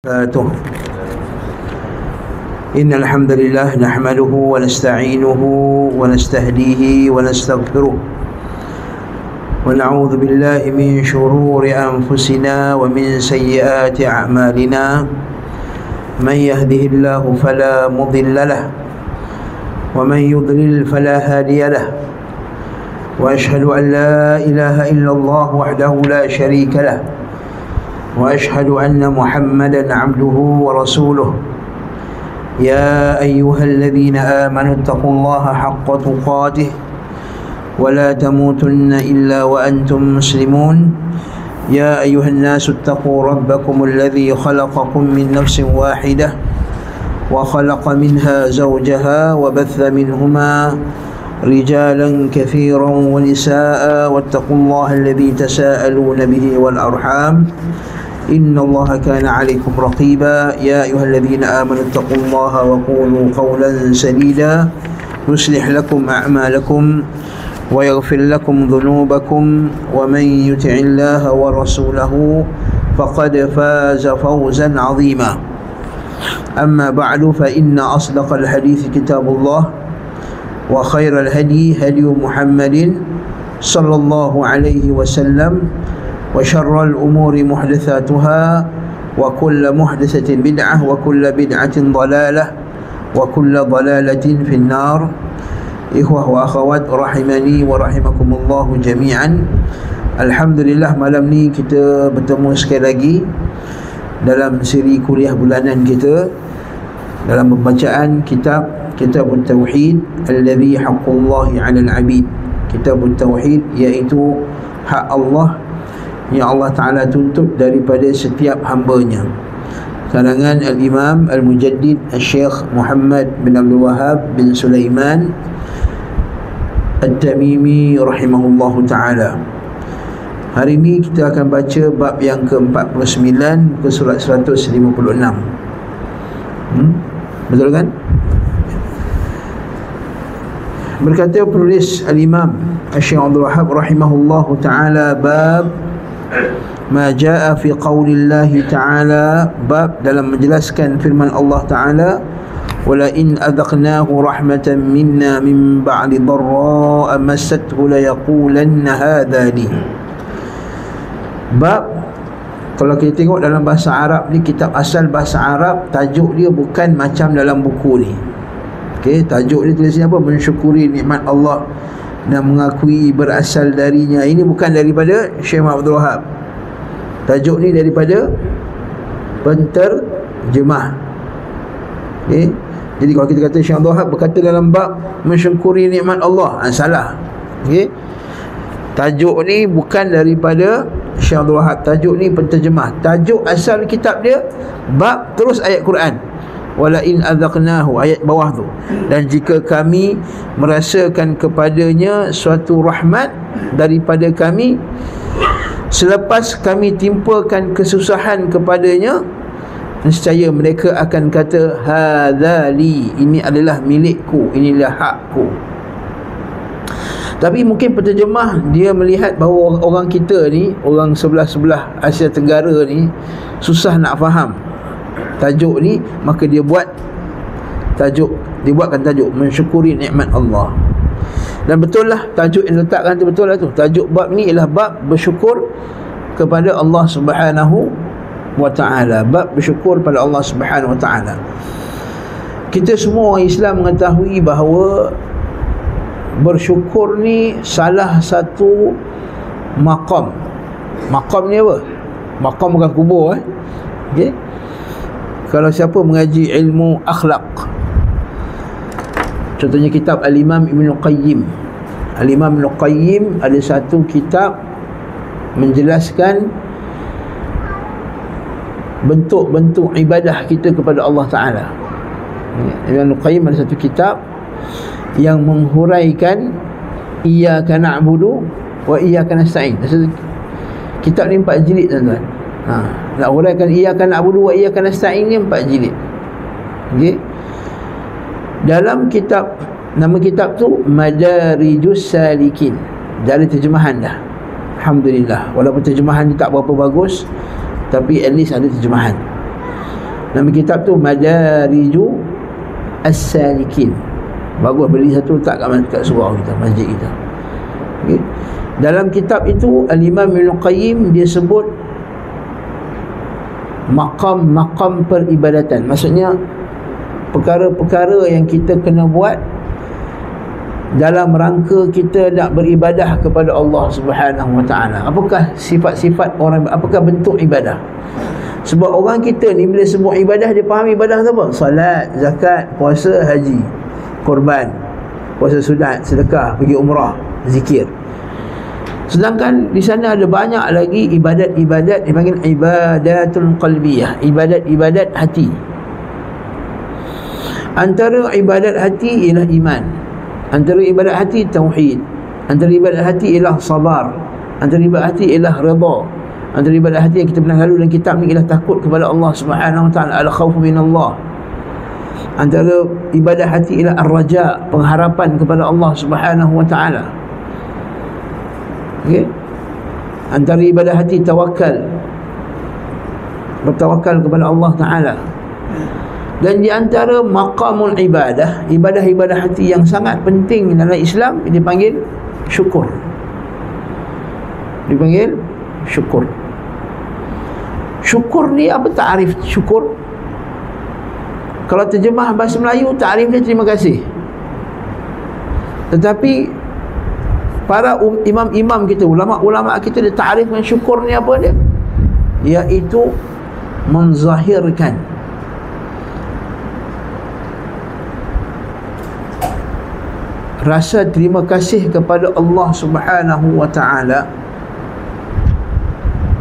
إن الحمد لله نحمده ونستعينه ونستهديه ونستغفره ونعوذ بالله من شرور أنفسنا ومن سيئات أعمالنا من يهده الله فلا مضل له ومن يضلل فلا هادي له وأشهد أن لا إله إلا الله وحده لا شريك له وأشهد أن محمدا عبده ورسوله يا أيها الذين آمنوا اتقوا الله حق تقاته ولا تموتن إلا وأنتم مسلمون يا أيها الناس اتقوا ربكم الذي خلقكم من نفس واحدة وخلق منها زوجها وبث منهما رجالا كثيرا ونساء واتقوا الله الذي تساءلون به والأرحام إن الله كان عليكم رقيبا يا أيها الذين آمنوا اتقوا الله وقولوا قولا سديدا يصلح لكم أعمالكم ويغفر لكم ذنوبكم ومن يطع الله ورسوله فقد فاز فوزا عظيما أما بعد فإن أصدق الحديث كتاب الله وخير الهدي هدي محمد صلى الله عليه وسلم وشر الأمور محدثاتها وكل محدثة بدعة وكل بدعة ضلالة وكل ضلالة في النار. Ikhwah wa akhawat rahimani wa rahimakumullah jami'an. Alhamdulillah, malam ni kita bertemu sekali lagi dalam siri kuliah bulanan kita dalam pembacaan kitab Tauhid alladhi haqqullahi 'alal 'abid. Kitab Tauhid iaitu hak Allah yang Allah Ta'ala tuntut daripada setiap hambanya. Karangan Al-Imam Al-Mujaddid Al-Syekh Muhammad bin Abdul Wahhab bin Sulaiman At-Tamimi rahimahullahu ta'ala. Hari ini kita akan baca bab yang ke-49 ke surat 156. Betul kan? Berkata penulis Al-Imam Al-Syekh Abdul Wahhab rahimahullahu ta'ala, bab ma jaa fi qaulillahi ta'ala, bab dalam menjelaskan firman Allah Ta'ala, wala in adaqnahu rahmatan minna min ba'di dharra massathu la yaqulanna hadha li. Bab, kalau kita tengok dalam bahasa Arab ni, kitab asal bahasa Arab, tajuk dia bukan macam dalam buku ni. Okey, tajuk dia tulisnya apa? Mensyukuri nikmat Allah dan mengakui berasal darinya. Ini bukan daripada Syekh Abdul Wahhab. Tajuk ni daripada penterjemah. Okey, jadi kalau kita kata Syekh Abdul Wahhab berkata dalam bab mensyukuri nikmat Allah, salah. Okey, tajuk ni bukan daripada Syekh Abdul Wahhab. Tajuk ni penterjemah. Tajuk asal kitab dia bab terus ayat Quran, wala in adzaqnahu, ayat bawah tu, dan jika kami merasakan kepadanya suatu rahmat daripada kami selepas kami timpakan kesusahan kepadanya, nescaya mereka akan kata hadza li, ini adalah milikku, inilah hakku. Tapi mungkin penterjemah dia melihat bahawa orang kita ni, orang sebelah-sebelah Asia Tenggara ni susah nak faham tajuk ni, maka dia buatkan tajuk mensyukuri nikmat Allah. Dan betul lah tajuk yang letakkan tu, betul lah tu. Tajuk bab ni ialah bab bersyukur kepada Allah Subhanahu wa ta'ala. Bab bersyukur pada Allah Subhanahu wa ta'ala. Kita semua orang Islam mengetahui bahawa bersyukur ni salah satu maqam. Maqam ni apa? Maqam bukan kubur. Okey. Kalau siapa mengaji ilmu akhlak, contohnya kitab Al-Imam Ibn Qayyim. Al-Imam Ibn Qayyim ada satu kitab menjelaskan bentuk-bentuk ibadah kita kepada Allah Ta'ala. Ibn Qayyim ada satu kitab yang menghuraikan iyyaka na'budu wa iyyaka nasta'in. Kitab ni 4 jilid, tuan-tuan. Nak huraikan iyyaka na'budu wa iyyaka nasta'in ni 4 jilid. Okey. Dalam kitab, nama kitab tu Madarijus Salikin. Dari terjemahan dah, alhamdulillah. Walaupun terjemahan ni tak berapa bagus, tapi at least ada terjemahan. Nama kitab tu Madariju As-Salikin. Bagus, beli satu letak kat surau kita, masjid kita. Okay. Dalam kitab itu Al-Imam Ibn Qayyim dia sebut maqam-maqam peribadatan. Maksudnya perkara-perkara yang kita kena buat dalam rangka kita nak beribadah kepada Allah Subhanahu Wa Taala. Apakah sifat-sifat orang, apakah bentuk ibadah? Sebab orang kita ni bila sebut ibadah, dia faham ibadah tu apa? Salat, zakat, puasa, haji, korban, puasa sunat, sedekah, pergi umrah, zikir. Sedangkan di sana ada banyak lagi ibadat-ibadat dipanggil ibadatul qalbiyah, ibadat-ibadat hati. Antara ibadat hati ialah iman, antara ibadat hati tauhid, antara ibadat hati ialah sabar, antara ibadat hati ialah redha, antara ibadat hati yang kita pernah lalu dalam kitab ni ialah takut kepada Allah Subhanahu Wa Taala, al-khaufu minallah. Antara ibadat hati ialah ar-raja, pengharapan kepada Allah Subhanahu Wa Taala. Okay. Antara ibadah hati tawakal, bertawakal kepada Allah Ta'ala. Dan di antara maqamul ibadah, ibadah-ibadah hati yang sangat penting dalam Islam, dipanggil syukur. Dipanggil syukur. Syukur ni apa ta'rif syukur? Kalau terjemah bahasa Melayu, ta'rif dia terima kasih. Tetapi para imam-imam kita, ulama-ulama kita, dia ta'rif dengan syukur ni apa dia? Iaitu menzahirkan rasa terima kasih kepada Allah Subhanahu Wa Taala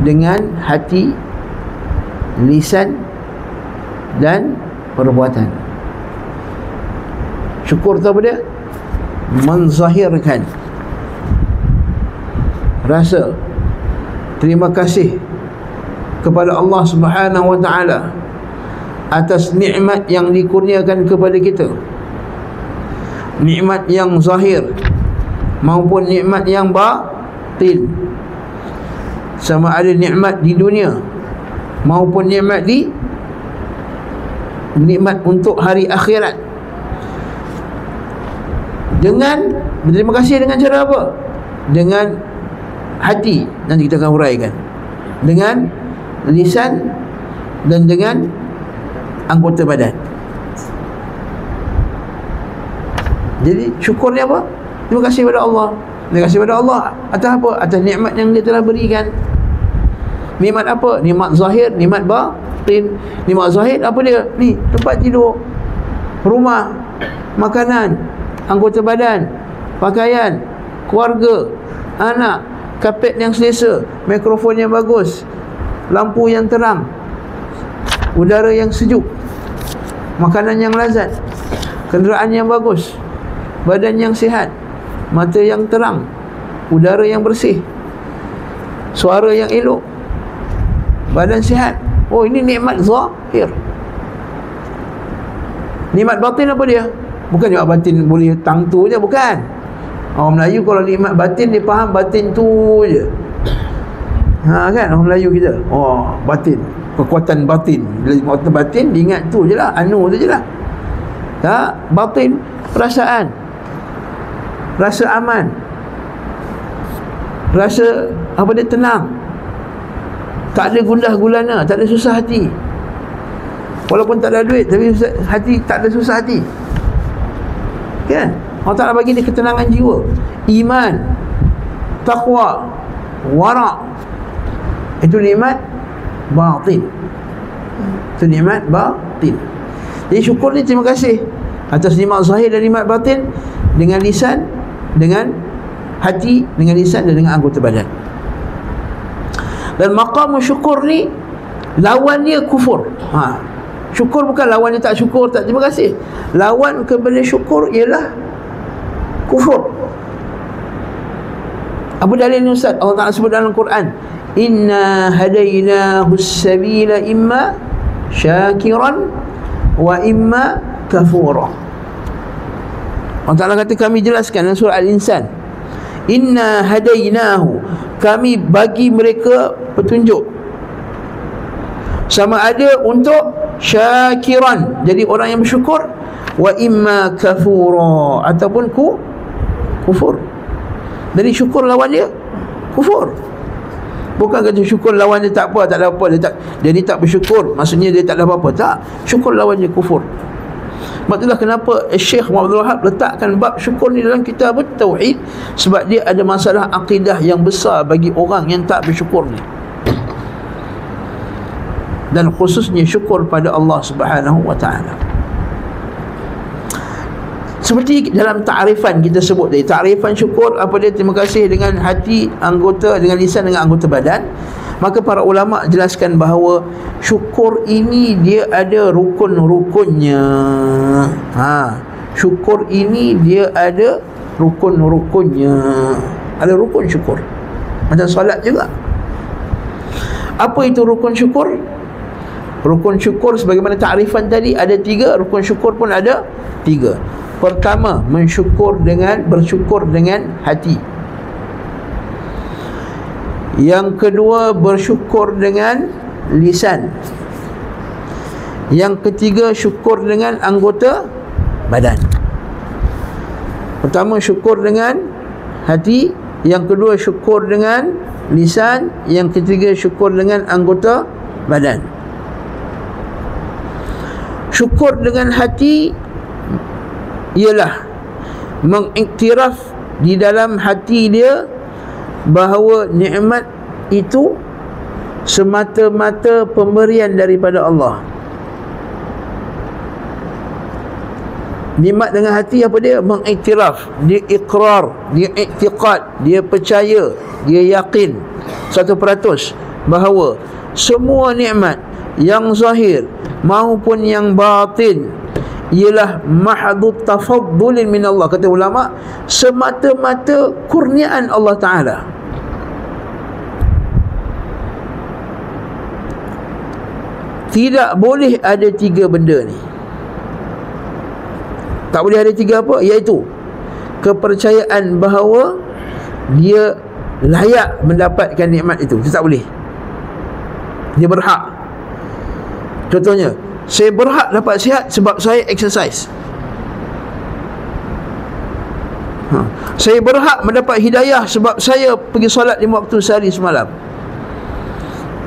dengan hati, lisan dan perbuatan. Syukur tu apa dia? Menzahirkan rasa terima kasih kepada Allah Subhanahu Wa Taala atas nikmat yang dikurniakan kepada kita, nikmat yang zahir maupun nikmat yang batin, sama ada nikmat di dunia maupun nikmat untuk hari akhirat. Dengan berterima kasih dengan cara apa? Dengan hati, nanti kita akan huraikan, dengan lisan dan dengan anggota badan. Jadi syukur ni apa? Terima kasih kepada Allah. Terima kasih kepada Allah atas apa? Atas nikmat yang dia telah berikan. Nikmat apa? Nikmat zahir, nikmat batin. Nikmat zahir apa dia? Ni, tempat tidur, rumah, makanan, anggota badan, pakaian, keluarga, anak, kapet yang selesa, mikrofon yang bagus, lampu yang terang, udara yang sejuk, makanan yang lazat, kenderaan yang bagus, badan yang sihat, mata yang terang, udara yang bersih, suara yang elok, badan sihat. Oh, ini nikmat zahir. Nikmat batin apa dia? Bukan nikmat batin boleh tangtu je, bukan. Orang Melayu kalau nikmat batin, dia faham batin tu je. Kan orang Melayu kita, oh batin, kekuatan batin. Bila kekuatan batin, dia ingat tu je lah, anu tu je lah. Batin, perasaan, rasa aman, rasa apa dia, tenang, tak ada gundah gulana, tak ada susah hati. Walaupun tak ada duit, tapi hati tak ada susah hati. Kan? Allah Ta'ala bagi dia ketenangan jiwa, iman, taqwa, wara'. Itu nikmat batin. Itu nikmat batin. Jadi syukur ni terima kasih atas nikmat zahir dan nikmat batin, dengan lisan, dengan hati, dengan lisan dan dengan anggota badan. Dan maqam syukur ni lawannya kufur. Syukur bukan lawannya tak syukur, tak terima kasih. Lawan kepada syukur ialah kufur. Apa dalilnya Ustaz? Allah Ta'ala sebut dalam Quran, inna hadainahu as-sabila imma syakiran wa imma kafura. Allah Ta'ala kata, kami jelaskan dalam surah Al-Insan, inna hadainahu, kami bagi mereka petunjuk, sama ada untuk syakiran, jadi orang yang bersyukur, wa imma kafura, ataupun kufur. Jadi syukur lawan dia kufur. Bukan kata syukur lawan dia tak apa, tak ada apa, dia ni tak bersyukur, maksudnya dia tak ada apa-apa. Tak, syukur lawan dia kufur. Sebab itulah kenapa Syekh Muhammad Wahab letakkan bab syukur ni dalam kitab Tauhid, sebab dia ada masalah akidah yang besar bagi orang yang tak bersyukur ni, dan khususnya syukur pada Allah Subhanahu wa ta'ala. Seperti dalam ta'rifan kita sebut tadi, ta'rifan syukur apa dia? Terima kasih dengan hati, anggota, dengan lisan, dengan anggota badan. Maka para ulama jelaskan bahawa syukur ini dia ada rukun-rukunnya. Syukur ini dia ada rukun-rukunnya. Ada rukun syukur, macam solat juga. Apa itu rukun syukur? Rukun syukur sebagaimana ta'rifan tadi ada 3, rukun syukur pun ada 3. Pertama, bersyukur dengan hati. Yang kedua, bersyukur dengan lisan. Yang ketiga, syukur dengan anggota badan. Pertama, syukur dengan hati. Yang kedua, syukur dengan lisan. Yang ketiga, syukur dengan anggota badan. Syukur dengan hati ialah mengiktiraf di dalam hati dia bahawa nikmat itu semata-mata pemberian daripada Allah. Nikmat dengan hati apa dia? Mengiktiraf, dia ikrar, dia iktiqad, dia percaya, dia yakin 100% bahawa semua nikmat yang zahir maupun yang batin ialah mahdud tafaddulin min Allah. Kata ulama, semata-mata kurniaan Allah Ta'ala. Tidak boleh ada 3 benda ni. Tak boleh ada 3 apa? Iaitu kepercayaan bahawa dia layak mendapatkan nikmat itu. Itu tak boleh. Dia berhak. Contohnya, saya berhak dapat sihat sebab saya exercise. Saya berhak mendapat hidayah sebab saya pergi solat 5 waktu sehari semalam.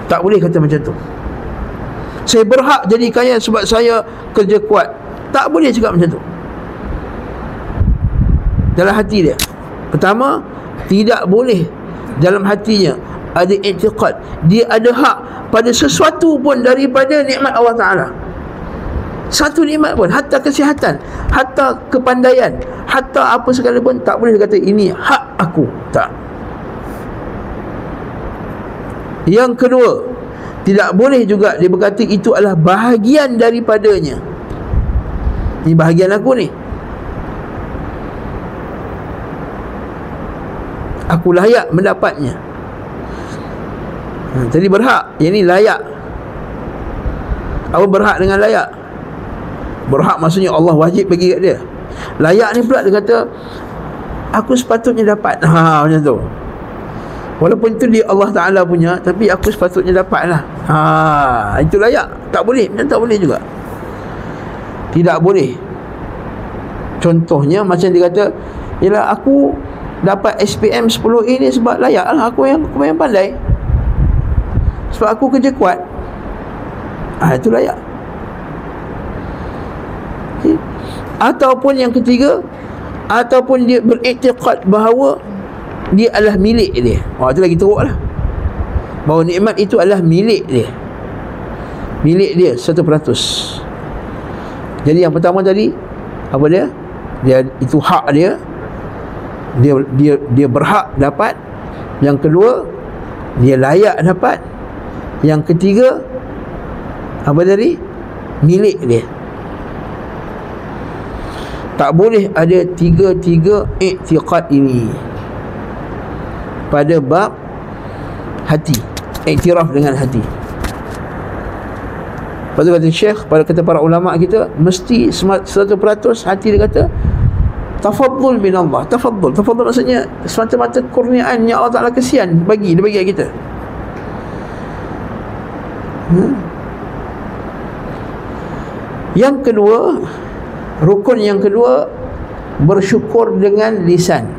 Tak boleh kata macam tu. Saya berhak jadi kaya sebab saya kerja kuat. Tak boleh cakap macam tu. Dalam hati dia, pertama, tidak boleh dalam hatinya ada i'tiqad, dia ada hak pada sesuatu pun daripada nikmat Allah Ta'ala. Satu nikmat pun, hatta kesihatan, hatta kepandaian, hatta apa segala pun, tak boleh dia kata ini hak aku. Tak. Yang kedua, tidak boleh juga dia berkata itu adalah bahagian daripadanya. Ini bahagian aku ni, aku layak mendapatnya. Jadi berhak, yang ni layak. Apa berhak dengan layak? Berhak maksudnya Allah wajib bagi kat dia. Layak ni pula dia kata aku sepatutnya dapat. Macam tu. Walaupun itu dia Allah Ta'ala punya, tapi aku sepatutnya dapat lah. Itu layak. Tak boleh. Macam tak boleh juga. Tidak boleh. Contohnya macam dia kata, yalah aku dapat SPM 10A ni sebab layak lah, aku yang pandai, sebab aku kerja kuat. Itu layak. Ataupun yang ketiga, ataupun dia beriktiqad bahawa dia adalah milik dia. Itu lagi teruk lah, bahawa nikmat itu adalah milik dia. Milik dia 100%. Jadi yang pertama tadi, apa dia? Dia itu hak dia. Dia berhak dapat. Yang kedua, dia layak dapat. Yang ketiga, apa tadi? Milik dia. Tak boleh ada tiga-tiga i'tiqad ini pada bab hati, iktiraf dengan hati. Lepas tu kata Syekh, pada kata para ulama kita, mesti 100% hati dia kata tafaddul min Allah. Tafaddul maksudnya semata-mata kurniaan yang Allah Ta'ala kesian bagi, dia bagi kita. Yang kedua, rukun yang kedua, bersyukur dengan lisan.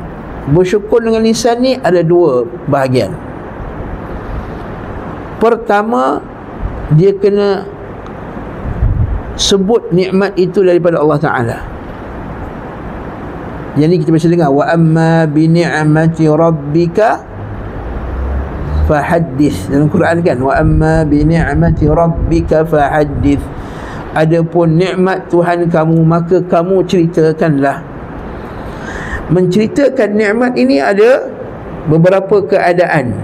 Bersyukur dengan lisan ni ada dua bahagian. Pertama, dia kena sebut nikmat itu daripada Allah Ta'ala. Yang ni kita biasa dengar, wa amma bi ni'mati rabbika fahaddits. Dalam Quran kan, wa amma bi ni'mati rabbika fahaddits. Adapun nikmat Tuhan kamu, maka kamu ceritakanlah. Menceritakan nikmat ini ada beberapa keadaan.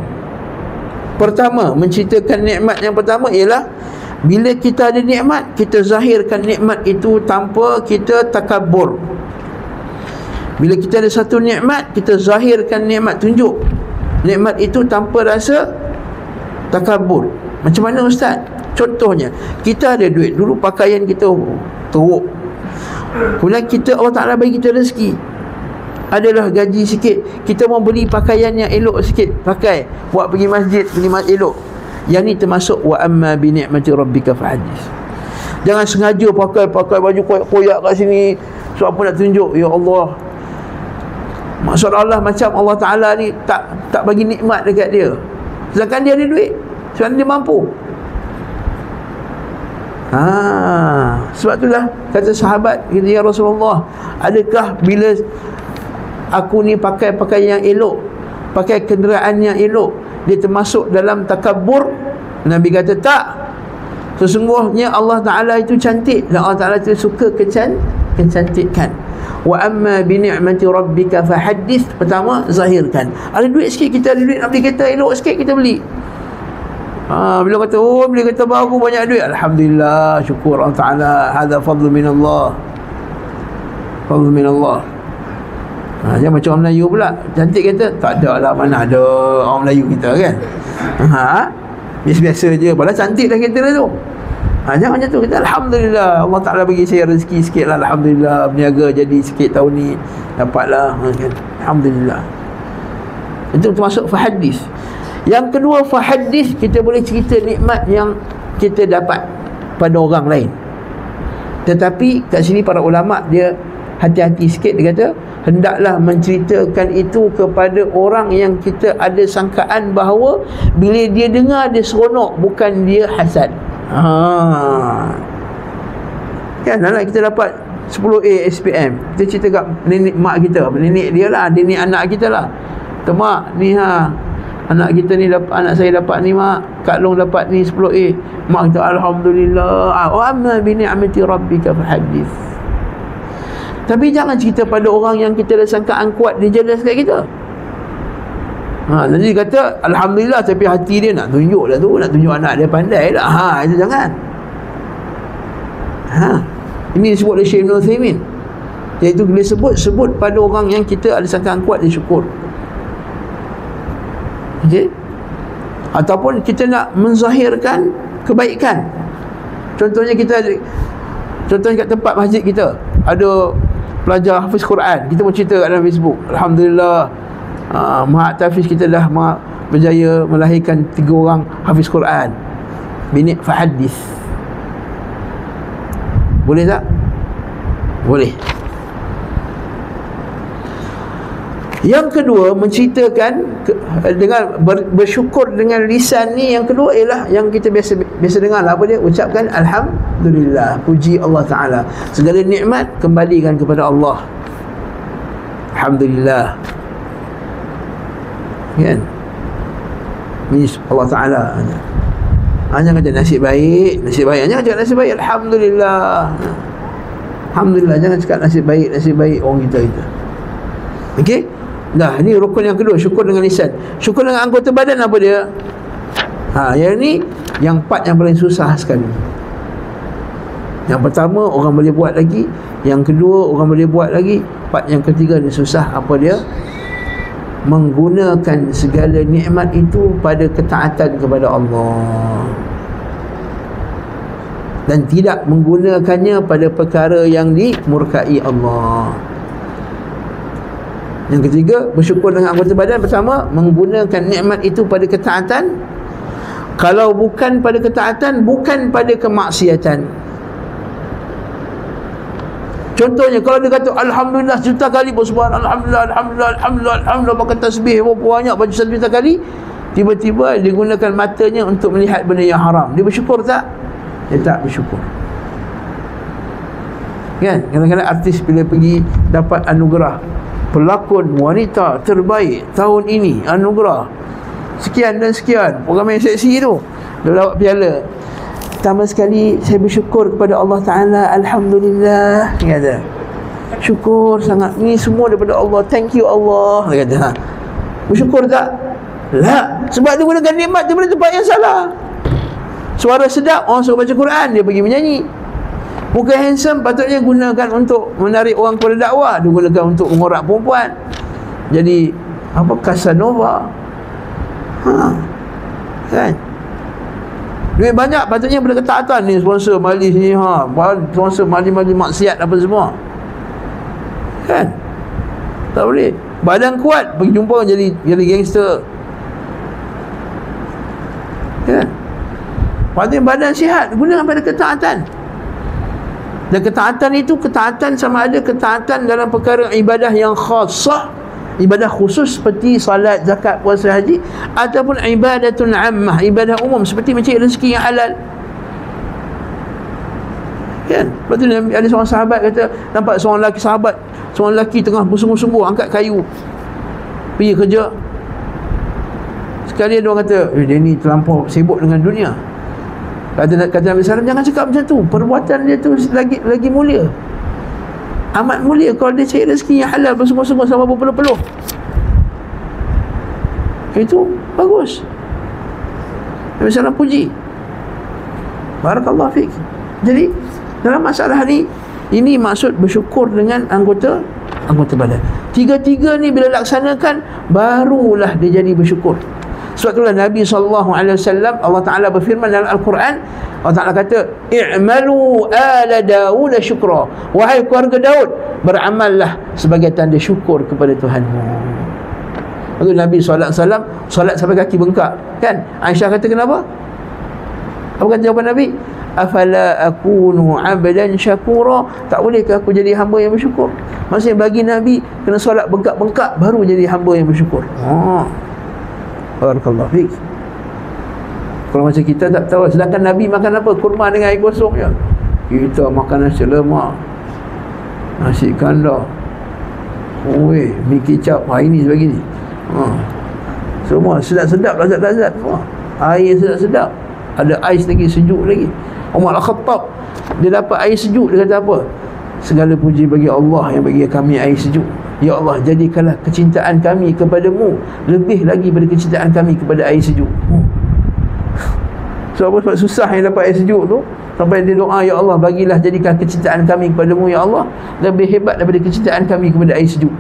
Pertama, menceritakan nikmat yang pertama ialah bila kita ada nikmat, kita zahirkan nikmat itu tanpa kita takabur. Bila kita ada satu nikmat, kita zahirkan nikmat, tunjuk nikmat itu tanpa rasa takabur. Macam mana Ustaz? Contohnya, kita ada duit, dulu pakaian kita teruk, kemudian Allah Ta'ala bagi kita rezeki, adalah gaji sikit, kita mau beli pakaian yang elok sikit, pakai, buat pergi masjid elok. Yang ni termasuk wa amma bi ni'mati rabbika fahaddits. Jangan sengaja pakai baju koyak-koyak kat sini sebab apa nak tunjuk, ya Allah. Maksud Allah macam Allah Ta'ala ni tak bagi nikmat dekat dia, sedangkan dia ada duit, sedangkan dia mampu. Sebab itulah kata sahabat, ya Rasulullah, adakah bila aku ni pakai pakaian yang elok, pakai kenderaan yang elok, dia termasuk dalam takabur? Nabi kata tak. Sesungguhnya Allah Ta'ala itu cantik, dan Allah Ta'ala itu suka kecantikan. Wa amma bi ni'mati rabbika fahaddits. Pertama, zahirkan. Ada duit sikit, kita ada duit nak beli kereta elok sikit, kita beli. Bila kata, beli kereta baru, banyak duit, alhamdulillah, syukur Allah Ta'ala, hadza fadlu minallah, fadlu minallah. Jangan macam orang Melayu pula, cantik kereta, tak ada lah, mana ada orang Melayu kita kan. Biasa-biasa je, padahal cantik dah kereta tu. Jangan macam tu, kita alhamdulillah, Allah Ta'ala bagi saya rezeki sikit lah, alhamdulillah, berniaga jadi sikit tahun ni, dapatlah kan? Alhamdulillah. Itu termasuk fahaddits. Yang kedua, fahaddits, kita boleh cerita nikmat yang kita dapat pada orang lain. Tetapi kat sini para ulama' dia hati-hati sikit. Dia kata, hendaklah menceritakan itu kepada orang yang kita ada sangkaan bahawa bila dia dengar dia seronok, bukan dia hasad. Kan, anak kita dapat 10A SPM, kita cerita kat nenek mak kita, nenek dia lah, nenek anak kita lah. Mak ni anak kita ni dapat, anak saya dapat ni mak, Kak Long dapat ni 10A. Mak kita alhamdulillah. Wa amma bi ni'mati rabbika fahaddits. Tapi jangan cerita pada orang yang kita dah sangkaan kuat, dia jealous kat kita. Nanti kata alhamdulillah, tapi hati dia nak tunjuk lah tu, nak tunjuk anak dia pandai lah. Itu jangan. Ini disebut oleh Syekh Ibn Uthaymin, iaitu bila sebut pada orang yang kita ada sangkaan kuat, dia syukur. Okay? Ataupun kita nak menzahirkan kebaikan. Contohnya kat tempat masjid kita ada pelajar hafiz Quran, kita pun cerita kat dalam Facebook, alhamdulillah, Mahat Hafiz kita dah berjaya melahirkan 3 orang hafiz Quran. Bini fahaddits. Boleh tak? Boleh. Yang kedua, menceritakan dengan bersyukur dengan lisan ni. Yang kedua ialah yang kita biasa dengar lah, apa dia? Ucapkan alhamdulillah, puji Allah Ta'ala, segala nikmat kembalikan kepada Allah. Alhamdulillah, kan? Ini Allah Ta'ala. Jangan kata nasib baik. Jangan cakap nasib baik, alhamdulillah. Alhamdulillah, jangan cakap nasib baik orang kita. Okey? Dah, ni rukun yang kedua, syukur dengan lisan. Syukur dengan anggota badan apa dia? Yang ni yang part yang paling susah sekali. Yang pertama orang boleh buat lagi, yang kedua orang boleh buat lagi, part yang ketiga ni susah. Apa dia? Menggunakan segala nikmat itu pada ketaatan kepada Allah, dan tidak menggunakannya pada perkara yang dimurkai Allah. Yang ketiga, bersyukur dengan anggota badan. Pertama, menggunakan nikmat itu pada ketaatan. Kalau bukan pada ketaatan, bukan pada kemaksiatan. Contohnya kalau dia kata alhamdulillah juta kali pun subhanallah, alhamdulillah pakai tasbih berapa banyak, baca 1 juta kali, tiba-tiba dia gunakan matanya untuk melihat benda yang haram, dia bersyukur tak? Dia tak bersyukur. Kan? Kadang-kadang artis bila pergi dapat anugerah pelakon wanita terbaik tahun ini, anugerah sekian dan sekian, orang yang seksi tu, dia dapat piala, pertama sekali saya bersyukur kepada Allah Ta'ala, alhamdulillah, dia kata syukur sangat, ni semua daripada Allah, thank you Allah, dia kata. Bersyukur tak? Tak, sebab dia gunakan nikmat daripada tempat yang salah. Suara sedap, orang suruh baca Quran, dia pergi menyanyi. Muka handsome, patutnya gunakan untuk menarik orang kepada dakwah, dia gunakan untuk mengorak perempuan, jadi apa, Casanova. Kan? Duit banyak, patutnya pada ketaatan ni, sponsor majlis ni, sponsor majlis-majlis maksiat apa semua. Kan? Tak boleh. Badan kuat, pergi jumpa jadi gangster. Kan? Patutnya badan sihat, gunakan pada ketaatan. Dan ketaatan itu, ketaatan sama ada ketaatan dalam perkara ibadah yang khasah, ibadah khusus seperti salat, zakat, puasa, haji, ataupun ibadatun ammah, ibadah umum seperti mencari rezeki yang halal. Kan? Lepas tu ada seorang sahabat kata, nampak seorang lelaki tengah bersungguh-sungguh angkat kayu pergi kerja. Sekali dia orang kata, dia ni terlampau sibuk dengan dunia. Kata Nabi SAW, jangan cakap macam tu, perbuatan dia tu lagi mulia, amat mulia kalau dia cari rezeki yang halal bersungguh-sungguh sama berpeluh-peluh. Itu bagus. Nabi SAW puji. Barakallahu fiik. Jadi dalam masalah ni, ini maksud bersyukur dengan anggota badan. Tiga-tiga ni bila laksanakan, barulah dia jadi bersyukur. Sebab itulah Nabi SAW, Allah Ta'ala berfirman dalam Al-Quran, Allah Ta'ala kata, i'malu ala Dawud syukra, wahai keluarga Daud, beramallah sebagai tanda syukur kepada Tuhanmu. Lalu Nabi SAW solat sampai kaki bengkak. Kan? Aisyah kata kenapa? Apa kata jawapan Nabi? Afala akunu abdan syakura, tak bolehkah aku jadi hamba yang bersyukur? Maksudnya bagi Nabi kena solat bengkak-bengkak baru jadi hamba yang bersyukur. Barakallahu fiik. Kalau macam kita tak tahu, sedangkan Nabi makan apa? Kurma dengan air kosong je. Kita makan nasi lemak, nasi kandar, mi kicap, ini sebagainya. Semua sedap-sedap, lazat-lazat semua. Air sedap-sedap, ada ais lagi, sejuk lagi. Umar Al-Khattab, dia dapat air sejuk, dia kata apa? Segala puji bagi Allah yang bagi kami air sejuk. Ya Allah, jadikanlah kecintaan kami kepadamu lebih lagi daripada kecintaan kami kepada air sejuk. Sebab susah yang dapat air sejuk tu, sampai dia doa, ya Allah, bagilah jadikan kecintaan kami kepadamu ya Allah lebih hebat daripada kecintaan kami kepada air sejuk.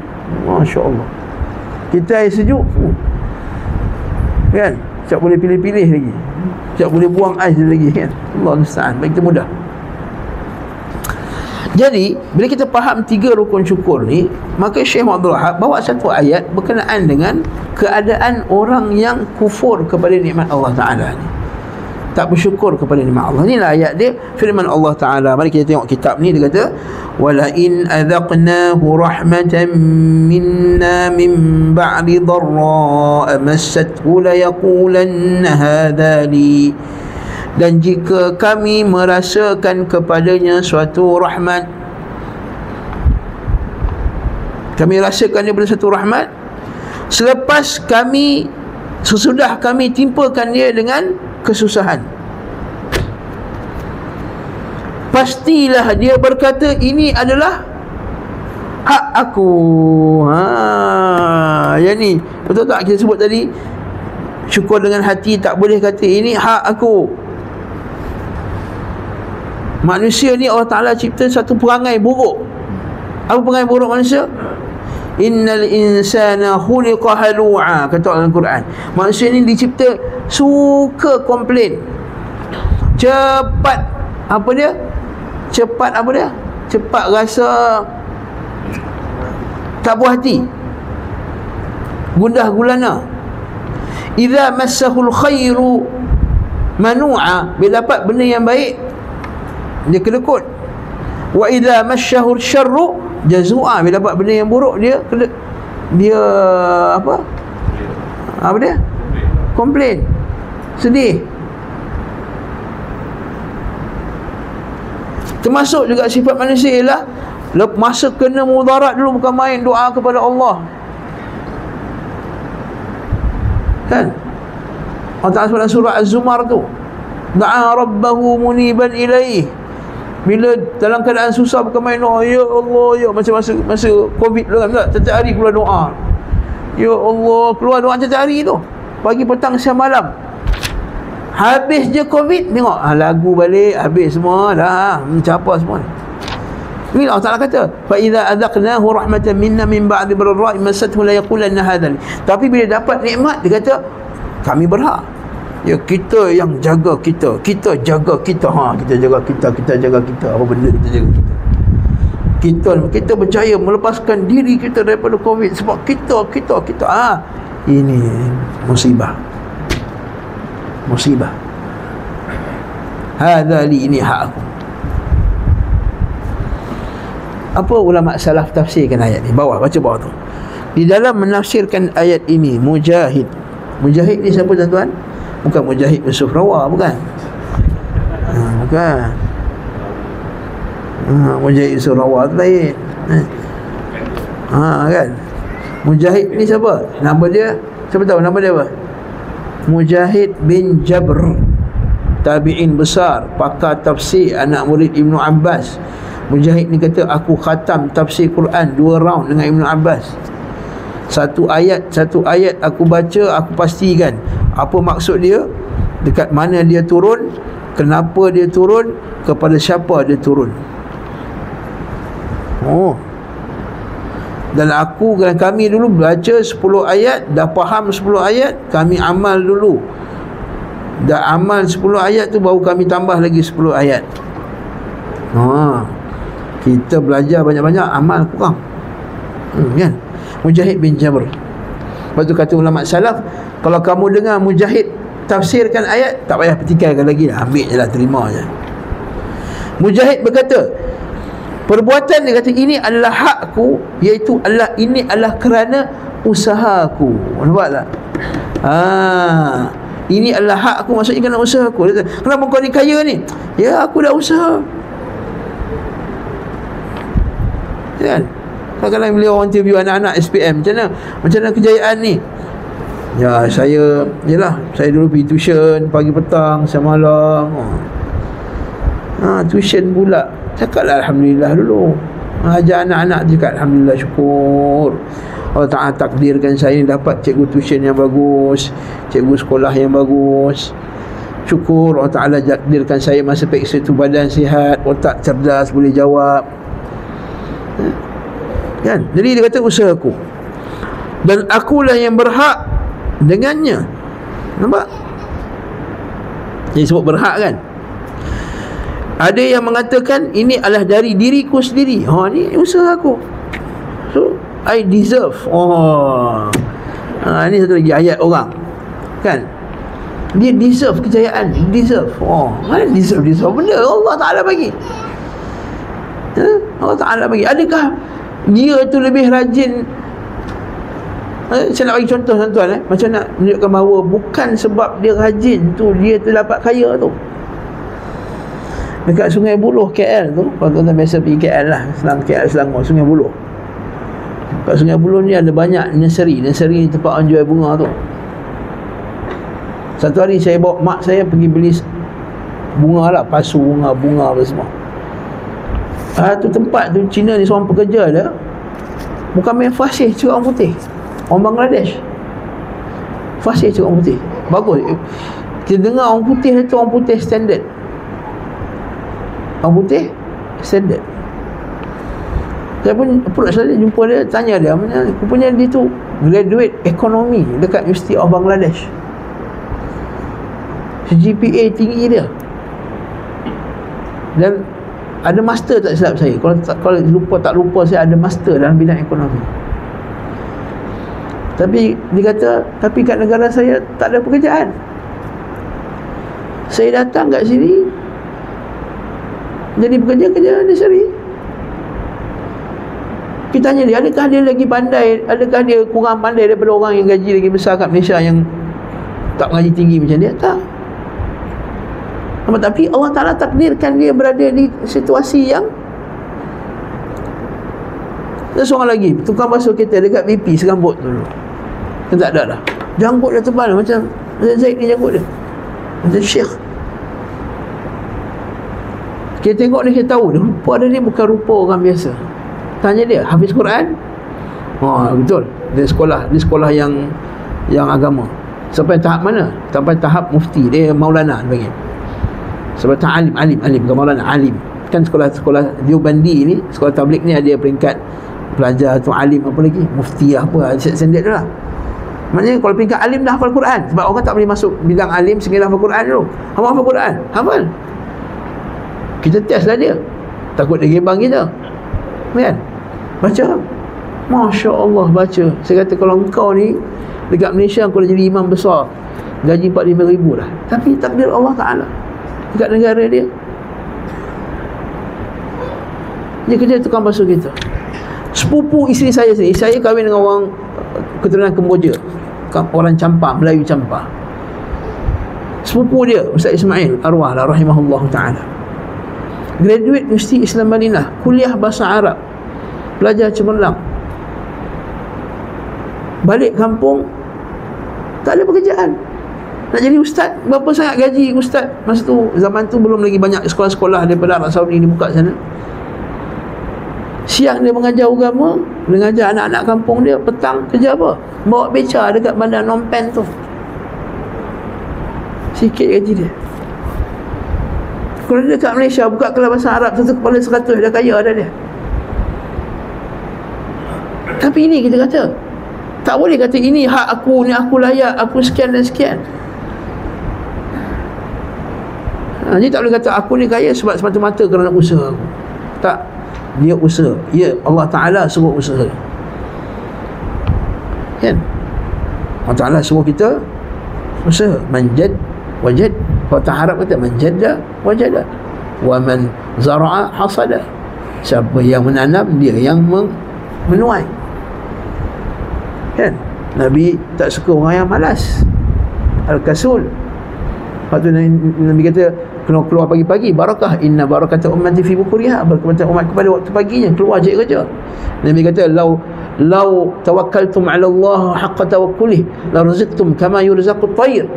Masya Allah. Kita air sejuk kan, tak boleh pilih-pilih lagi, tak boleh buang ais lagi kan. Allah musta'an. Baik, kita mudah. Jadi bila kita faham 3 rukun syukur ni, maka Syekh Abdul Wahab bawa satu ayat berkenaan dengan keadaan orang yang kufur kepada nikmat Allah Ta'ala ni, tak bersyukur kepada nikmat Allah. Inilah ayat dia, firman Allah Ta'ala. Mari kita tengok kitab ni. Dia kata, wala in adzaqnahu rahmatan minna min ba'di dharra massathu la yaqulanna hadha li. Dan jika kami merasakan kepadanya suatu rahmat, kami rasakan dia pada satu rahmat, sesudah kami timpakan dia dengan kesusahan, pastilah dia berkata, ini adalah hak aku. Yang ni betul tak kita sebut tadi? Syukur dengan hati, tak boleh kata ini hak aku. Manusia ni Allah Ta'ala cipta satu perangai buruk. Apa perangai buruk manusia? Innal insana khuliqa halu'a, kata dalam Quran. Manusia ni dicipta suka komplain, cepat apa dia? Cepat rasa tak puas hati, gundah gulana. Idza massahul khairu manu'a, bila dapat benda yang baik dia kedekut. Wa idza masyahu syarru jazua, bila dapat benda yang buruk dia apa dia komplain, sedih. Termasuk juga sifat manusia ialah masa kena mudarat dulu bukan main, doa kepada Allah. Kan? Allah Ta'ala dalam surah Az-Zumar tu, da'a rabbahu muniban ilaih, bila dalam keadaan susah bukan main doa, ya Allah, ya, macam masa Covid dulu kan, setiap hari keluar doa, ya Allah, keluar doa setiap hari tu, pagi, petang, siang, malam. Habis je Covid, tengok lagu balik, habis semua dah, mencapa semua. Ini Allah Ta'ala kata, fa idza adzaqnahu rahmatan minna min ba'di dharra'i massathu la yaqulanna hadzal. Tapi bila dapat nikmat, dia kata kami berhak. Ya, kita yang jaga kita jaga kita. Kita jaga kita jaga kita. Apa benda kita jaga kita? Kita percaya melepaskan diri kita daripada Covid sebab kita. Ini musibah. Hadza li, ini hak aku. Apa ulama salaf tafsirkan ayat ni? Baca bawah tu. Di dalam menafsirkan ayat ini, Mujahid ni siapa tuan-tuan? Bukan Mujahid bin Sufrawa, bukan. Bukan. Mujahid bin Sufrawa tu lain. Kan? Mujahid ni siapa? Nama dia, siapa tahu nama dia apa? Mujahid bin Jabr, tabi'in besar, pakar tafsir, anak murid Ibnu Abbas. Mujahid ni kata, aku khatam tafsir Quran 2 round dengan Ibnu Abbas. Satu ayat aku baca, aku pastikan apa maksud dia, dekat mana dia turun, kenapa dia turun, kepada siapa dia turun. Dan kami dulu baca 10 ayat, dah faham 10 ayat, kami amal dulu. Dah amal 10 ayat tu, baru kami tambah lagi 10 ayat. Kita belajar banyak-banyak, amal kurang. Kan? Mujahid bin Jabr. Lepas tu kata ulama salaf, kalau kamu dengar Mujahid tafsirkan ayat, tak payah petikaikan lagi dah, ambil je lah, terima je. Mujahid berkata, perbuatan dia kata, ini adalah hakku, iaitu ini adalah kerana usahaku. Nampak tak? Ini adalah hakku, maksudnya kerana usahaku. Dia kata, kenapa kau ni kaya ni? Ya, aku dah usaha. Kan? Kadang-kadang beliau orang interview anak-anak SPM, macam mana kejayaan ni? Ya, saya dulu pergi tuition pagi petang siang malam. Tuition pula, cakaplah alhamdulillah dulu. Ajar anak-anak cakap alhamdulillah, syukur Allah Ta'ala takdirkan saya ni dapat cikgu tuition yang bagus, cikgu sekolah yang bagus. Syukur Allah Ta'ala takdirkan saya masa periksa tu badan sihat, otak cerdas, boleh jawab. Kan? Jadi dia kata usahaku, dan akulah yang berhak dengannya. Nampak? Dia sebut berhak kan. Ada yang mengatakan ini adalah dari diriku sendiri. Ni usahaku, so I deserve. Ini satu lagi ayat orang, kan? Dia deserve kejayaan, deserve. Mana deserve benda Allah Ta'ala bagi. Allah Ta'ala bagi. Adakah dia tu lebih rajin? Saya nak bagi contoh tuan-tuan, macam nak menunjukkan bahawa bukan sebab dia rajin tu dia tu dapat kaya tu. Dekat Sungai Buloh KL tu, kalau tuan-tuan biasa pergi KL lah, KL Selangor, Sungai Buloh. Kat Sungai Buloh ni ada banyak nursery tempat orang jual bunga tu. Satu hari saya bawa mak saya pergi beli bunga lah, pasu bunga apa semua. Tu tempat tu, Cina ni seorang pekerja dia bukan main fasih cakap orang putih, orang Bangladesh. Fasih cakap orang putih, bagus. Kita dengar orang putih tu, orang putih standard. Orang putih standard. Saya pun pula sekali jumpa dia, tanya dia, rupanya dia tu graduate ekonomi dekat University of Bangladesh. GPA tinggi dia, dan ada master tak silap saya. Kalau tak lupa saya ada master dalam bidang ekonomi. Tapi dia kata, tapi kat negara saya tak ada pekerjaan. Saya datang kat sini, jadi pekerja nursery. Kita tanya dia, adakah dia lagi pandai, adakah dia kurang pandai daripada orang yang gaji lagi besar kat Malaysia yang tak gaji tinggi macam dia? Tak. Tapi Allah Ta'ala takdirkan dia berada di situasi yang. Dan seorang lagi tukang basuh kereta dekat BP serambut dulu, kan tak ada dah, janggut dia tebal macam Zaid ni, janggut dia macam Syekh. Kita tengok ni, kita tahu dia rupa dia ni bukan rupa orang biasa. Tanya dia, hafiz Quran? Betul. Dia sekolah yang agama. Sampai tahap mana? Sampai tahap mufti. Dia Maulana dia panggil. Sampai tahap alim bukan Maulana, alim. Kan sekolah Diobandi ni, sekolah tabligh ni ada peringkat pelajar tu alim, apa lagi, mufti apa, standard tu lah. Maknanya kalau peringkat alim dah hafal Quran. Sebab orang tak boleh masuk bidang alim sehingga hafal Quran dulu. Hafal Quran, hafal. Kita test lah dia, takut dia gebang kita, kan? Baca, Masya Allah, baca. Saya kata kalau engkau ni dekat Malaysia kau dah jadi imam besar, gaji 45,000 dah. Tapi takdir Allah Ta'ala dekat negara dia, dia kerja tukang basuh kita. Sepupu isteri saya sendiri, saya kahwin dengan orang keturunan Kemboja, orang Campar, Melayu Campar. Sepupu dia Ustaz Ismail arwah lah, rahimahullah ta'ala, graduate Universiti Islam Madinah, kuliah bahasa Arab, belajar cemerlang. Balik kampung tak ada pekerjaan, nak jadi ustaz. Berapa sangat gaji ustaz masa tu? Zaman tu belum lagi banyak sekolah-sekolah daripada Arab Saudi dibuka sana. Siang dia mengajar agama, dia mengajar anak-anak kampung dia. Petang kerja apa? Bawa beca dekat bandar Phnom Penh tu. Sikit gaji dia. Kalau dia dekat Malaysia buka kelas bahasa Arab, satu kepala 100, dah kaya dah dia. Tapi ini kita kata, tak boleh kata ini hak aku, ni aku layak, aku sekian dan sekian. Dia tak boleh kata aku ni kaya sebab semata-mata kerana usaha aku. Tak, dia usaha. Ya, Allah Ta'ala suruh usaha, kan? Allah Ta'ala suruh kita usaha. Manjad wajad. Kalau tak harap kata manjadda wajada, wa man zara'a hasada. Siapa yang menanam, dia yang menuai, kan? Nabi tak suka orang yang malas, al-kasul. Lepas tu Nabi kata kena keluar pagi-pagi, barakah, inna barakata ummati fi bukuriha, berkata umat kepada waktu paginya, keluar cari kerja. Nabi kata lau tawakkaltum ala Allah haqqa tawakkulih la rizqtum kama yurzaqut tayr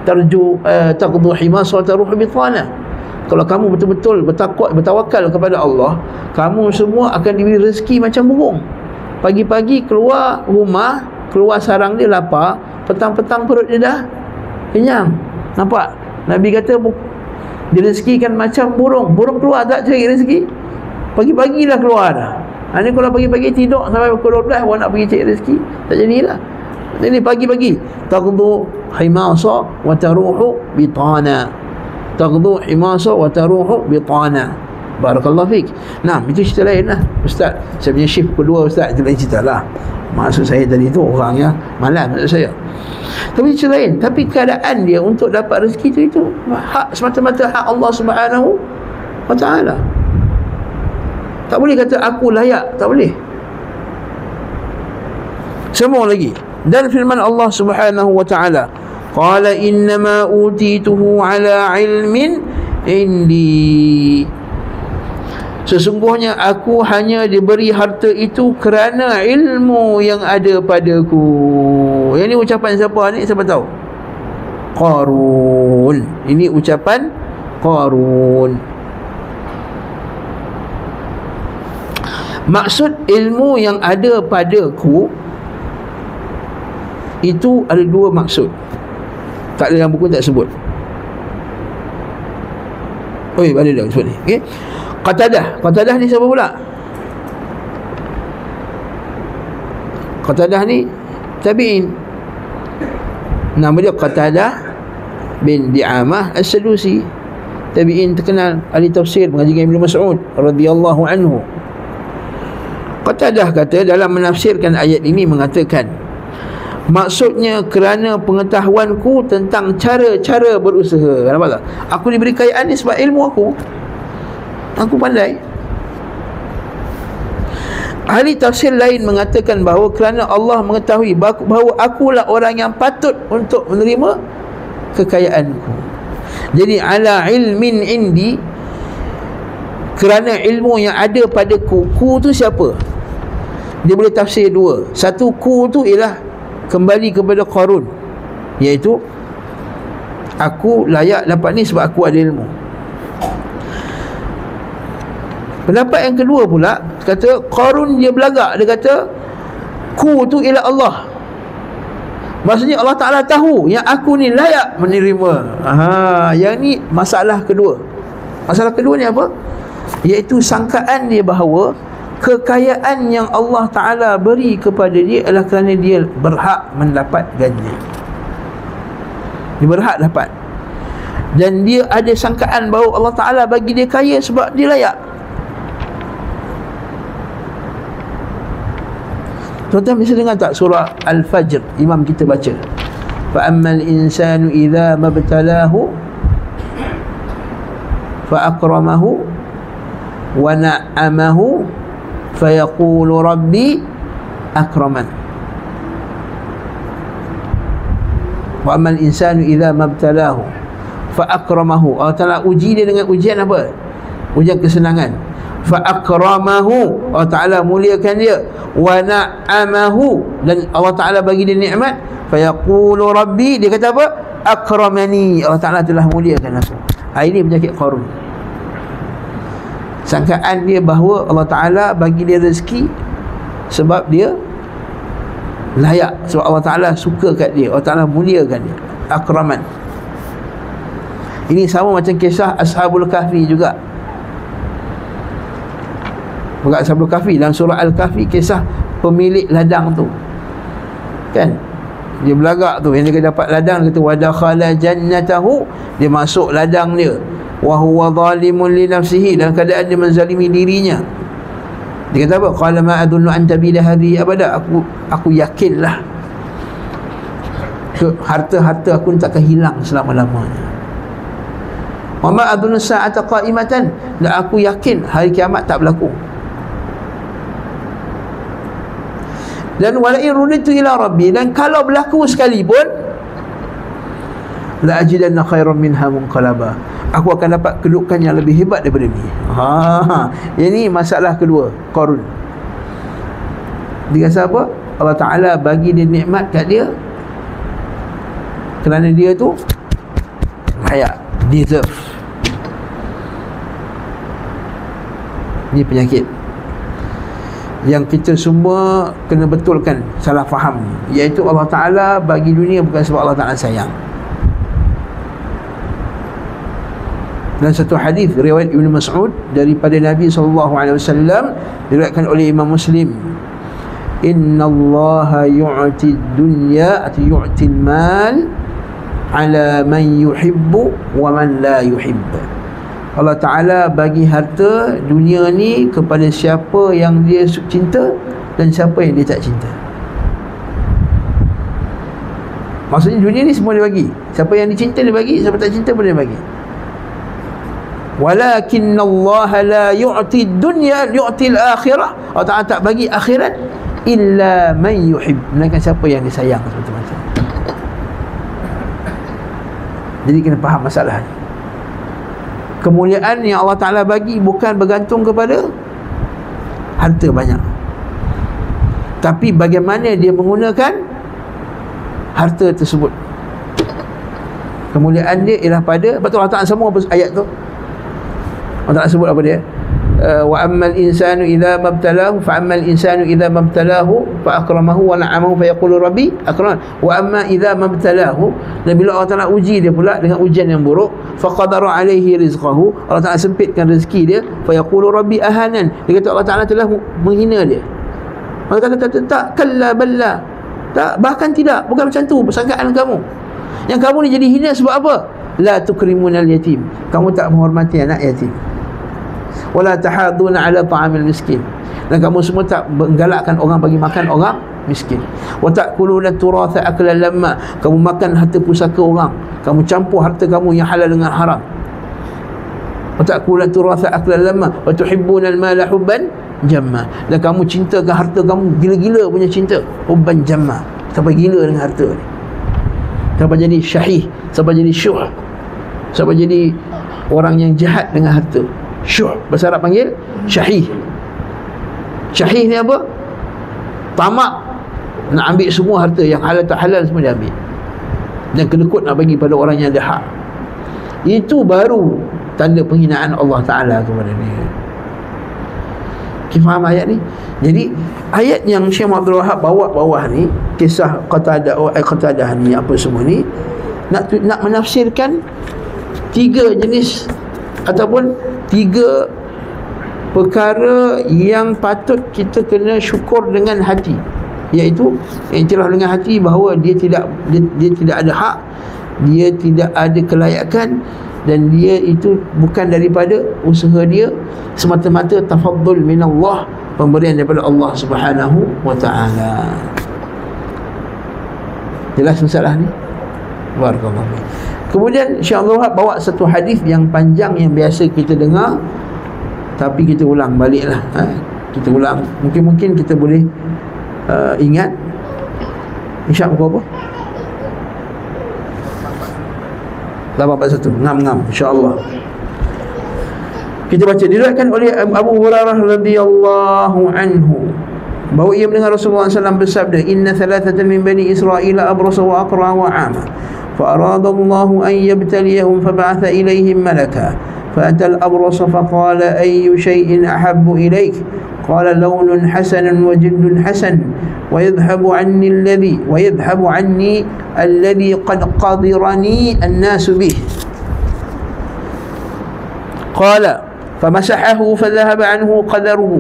tarju taqdu himas wa taruhu bitana. Kalau kamu betul-betul bertawakal kepada Allah, kamu semua akan diberi rezeki macam burung. Pagi-pagi keluar rumah, keluar sarang dia lapar, petang-petang perut dia dah kenyang. Nampak? Nabi kata direzekikan macam burung. Burung keluar tak cari rezeki, pagi-pagi dah keluar dah. Ini kalau pagi-pagi tidur sampai pukul 12 baru nak pergi cari rezeki, tak jadilah. Jadi pagi-pagi taqdu himasa wa taruhu bitana, taqdu himasa wa taruhu bitana. Barakallahu fik. Nah, itu cerita lain lah ustaz. Saya punya shift kedua ustaz, itu lain cerita lah. Maksud saya tadi tu orang yang malas maksud saya. Tapi cerita lain. Tapi keadaan dia untuk dapat rezeki itu hak, semata-mata hak Allah Subhanahu wa ta'ala. Tak boleh kata aku layak, tak boleh. Semua lagi. Dan firman Allah Subhanahu wa ta'ala, qala innama utituhu ala ilmin indi, sesungguhnya aku hanya diberi harta itu kerana ilmu yang ada padaku. Yang ini ucapan siapa ni? Siapa tahu? Qarun. Ini ucapan Qarun. Maksud ilmu yang ada padaku itu ada dua maksud. Tak ada dalam buku, tak sebut. Oh, ada dah sebut ni. Okey. Qatadah ni siapa pula? Qatadah ni tabi'in. Nama dia Qatadah bin Di'amah As-Sadusi, tabi'in terkenal, ahli tafsir, mengaji dengan Ibnu Mas'ud radhiyallahu anhu. Qatadah kata dalam menafsirkan ayat ini mengatakan, maksudnya kerana pengetahuanku tentang cara-cara berusaha. Nampak tak? Aku diberi kekayaan ni sebab ilmu aku. Aku pandai. Ahli tafsir lain mengatakan bahawa kerana Allah mengetahui bahawa akulah orang yang patut untuk menerima kekayaanku. Jadi ala ilmin indi, kerana ilmu yang ada pada ku tu siapa? Dia boleh tafsir dua. Satu, ku tu ialah kembali kepada Qarun, iaitu aku layak dapat ni sebab aku ada ilmu. Pendapat yang kedua pula kata Qarun dia belagak, dia kata ku tu ialah Allah. Maksudnya Allah Ta'ala tahu yang aku ni layak menerima. Yang ni masalah kedua. Masalah kedua ni apa? Iaitu sangkaan dia bahawa kekayaan yang Allah Ta'ala beri kepada dia adalah kerana dia berhak mendapatkannya. Dia berhak dapat. Dan dia ada sangkaan bahawa Allah Ta'ala bagi dia kaya sebab dia layak. Tuan-tuan bisa dengar tak surah Al-Fajr imam kita baca? Fa ammal insanu idza mabtalahu fa akramahu wa na'amahu fa yaqulu rabbi akraman. Wa ammal insanu idza mabtalahu fa akramahu, Allah Ta'ala uji dia dengan ujian apa? Ujian kesenangan. Fa akramahu, Allah Ta'ala muliakan dia. Wa na'amahu, dan Allah Ta'ala bagi dia nikmat. Fa yaqulu rabbi, dia kata apa? Akramani, Allah Ta'ala telah muliakan aku. Ini penyakit Qarun. Sangkaan dia bahawa Allah Ta'ala bagi dia rezeki sebab dia layak, sebab Allah Ta'ala suka kat dia, Allah Ta'ala muliakan dia. Akraman. Ini sama macam kisah Ashabul Kahfi juga. Bukan Ashabul Kahfi, dalam surah Al-Kahfi kisah pemilik ladang tu, kan? Dia belagak tu, yang dia dapat ladang, dia kata wa dakhala jannatahu, dia masuk ladang dia, wa huwa zalimun li nafsihi, dalam keadaan dia menzalimi dirinya. Dia kata apa? Qala ma adunnu an tabida hadhihi abada, aku yakinlah harta-harta aku takkan hilang selama-lamanya. Wa ma adunnu sa'ata qa'imatan, dan aku yakin hari kiamat tak berlaku. Dan walain ruditu ila rabbi, dan kalau berlaku sekalipun, la ajidanna khairan minha munqalaba, aku akan dapat kedudukan yang lebih hebat daripada ni. Ini masalah kedua Qarun. Dia kata apa? Allah Ta'ala bagi dia nikmat kat dia kerana dia tu layak, deserve. Ini penyakit yang kita semua kena betulkan salah faham ni, iaitu Allah Ta'ala bagi dunia bukan sebab Allah Ta'ala sayang. Dan satu hadis riwayat Ibnu Mas'ud daripada Nabi SAW, diriwayatkan oleh Imam Muslim, inna Allaha yu'ti dunya atau yu'ti al-mal ala man yuhibbu wa man la yuhibbu. Allah Ta'ala bagi harta dunia ni kepada siapa yang dia cinta dan siapa yang dia tak cinta. Maksudnya dunia ni semua dia bagi. Siapa yang dicinta dia bagi, siapa tak cinta pun dia bagi. Walakinna Allah la yu'ti dunya yu'ti al-akhirah. Allah Ta'ala tak bagi akhirat illa man yuhib, melainkan siapa yang dia sayang, macam-macam. Jadi kena faham masalah ni. Kemuliaan yang Allah Ta'ala bagi bukan bergantung kepada harta banyak, tapi bagaimana dia menggunakan harta tersebut. Kemuliaan dia ialah pada, betul Allah Ta'ala semua ayat tu Allah Ta'ala sebut apa dia? Wa ammal insanu idza mabtalahu fa ammal insanu idza mabtalahu fa akramahu wa na'amahu fa yaqulu rabbi akraman wa amma idza mabtalahu, dan bila Allah Ta'ala uji dia pula dengan ujian yang buruk, fa qadara alaihi rizqahu, Allah Ta'ala sempitkan rezeki dia, fa yaqulu rabbi ahanan, dia kata Allah Ta'ala telah menghina dia. Allah Ta'ala kata tak, kalla balla, tak, bahkan tidak, bukan macam tu persangkaan kamu. Yang kamu ni jadi hina sebab apa? La tukrimunal yatim, kamu tak menghormati anak yatim. Wala tahaduna ala ta'amil miskin, dan kamu semua tak menggalakkan orang bagi makan orang miskin. Wa ta'kuluna turatha aklan lamma, kamu makan harta pusaka orang, kamu campur harta kamu yang halal dengan haram. wa ta'kuluna turatha aklan lamma wa tuhibbuna al-mala hubban jamma. Dan kamu cintakan harta kamu gila-gila punya cinta, hubban jamma, sampai gila dengan harta ni, sampai jadi syahih, sampai jadi syuh, sampai jadi orang yang jahat dengan harta. Syuh bahasa Arab panggil syahih. Syahih ni apa? Tamak, nak ambil semua harta yang halal tak halal semua dia ambil, dan kedekut nak bagi pada orang yang ada hak. Itu baru tanda penghinaan Allah Ta'ala kepada dia. Kita faham ayat ni? Jadi ayat yang Syekh Abdul Wahab bawa bawah ni, kisah Qatadah ni, apa semua ni, nak menafsirkan tiga jenis ataupun tiga perkara yang patut kita kena syukur dengan hati, iaitu iktiraf dengan hati bahawa dia tidak ada hak, dia tidak ada kelayakan, dan dia itu bukan daripada usaha dia, semata-mata tafaddul minallah, pemberian daripada Allah Subhanahu wa ta'ala. Jelas masalah ni? Barakallahu fiik. Kemudian Syekh Abdul Wahab bawa satu hadis yang panjang yang biasa kita dengar, tapi kita ulang baliklah, kita ulang, mungkin kita boleh ingat. InsyaAllah apa? 841 ngam insya-Allah. Kita baca, diriwayatkan oleh Abu Hurairah radhiyallahu anhu bahawa ia mendengar Rasulullah SAW bersabda, inna thalathatan min bani Israil abrasa wa aqra wa ama fa arada Allah an yabtaliyahum fa ba'atha ilayhim malaka fa ata al-abrasa fa qala ayyu shay'in ahabbu ilayk qala lawnun hasanun wa jildun hasan ويذهب عني الذي قد قدرني الناس به قال فمسحه فذهب عنه قدره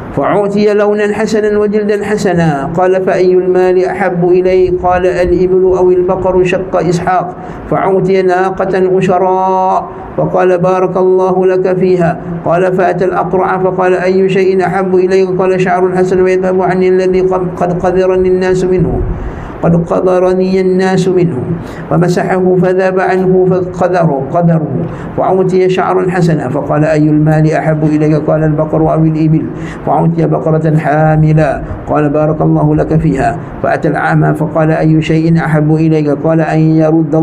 فأعطي لونا حسنا وجلدا حسنا قال فأي المال أحب إليه قال الإبل أو البقر شق إسحاق فأعطي ناقة أشراء فقال بارك الله لك فيها قال فأتى الأقرع فقال أي شيء أحب إليه قال شعر حسن ويذهب عني الذي قد قدرني الناس منه فمسحه فذاب عنه قدره وأعطي شعرا حسنا فقال أي المال أحب إليك قال البقر أو الإبل فأعطي بقرة حاملا قال بارك الله لك فيها فأتى الأعمى فقال أي شيء أحب إليك قال أن يرد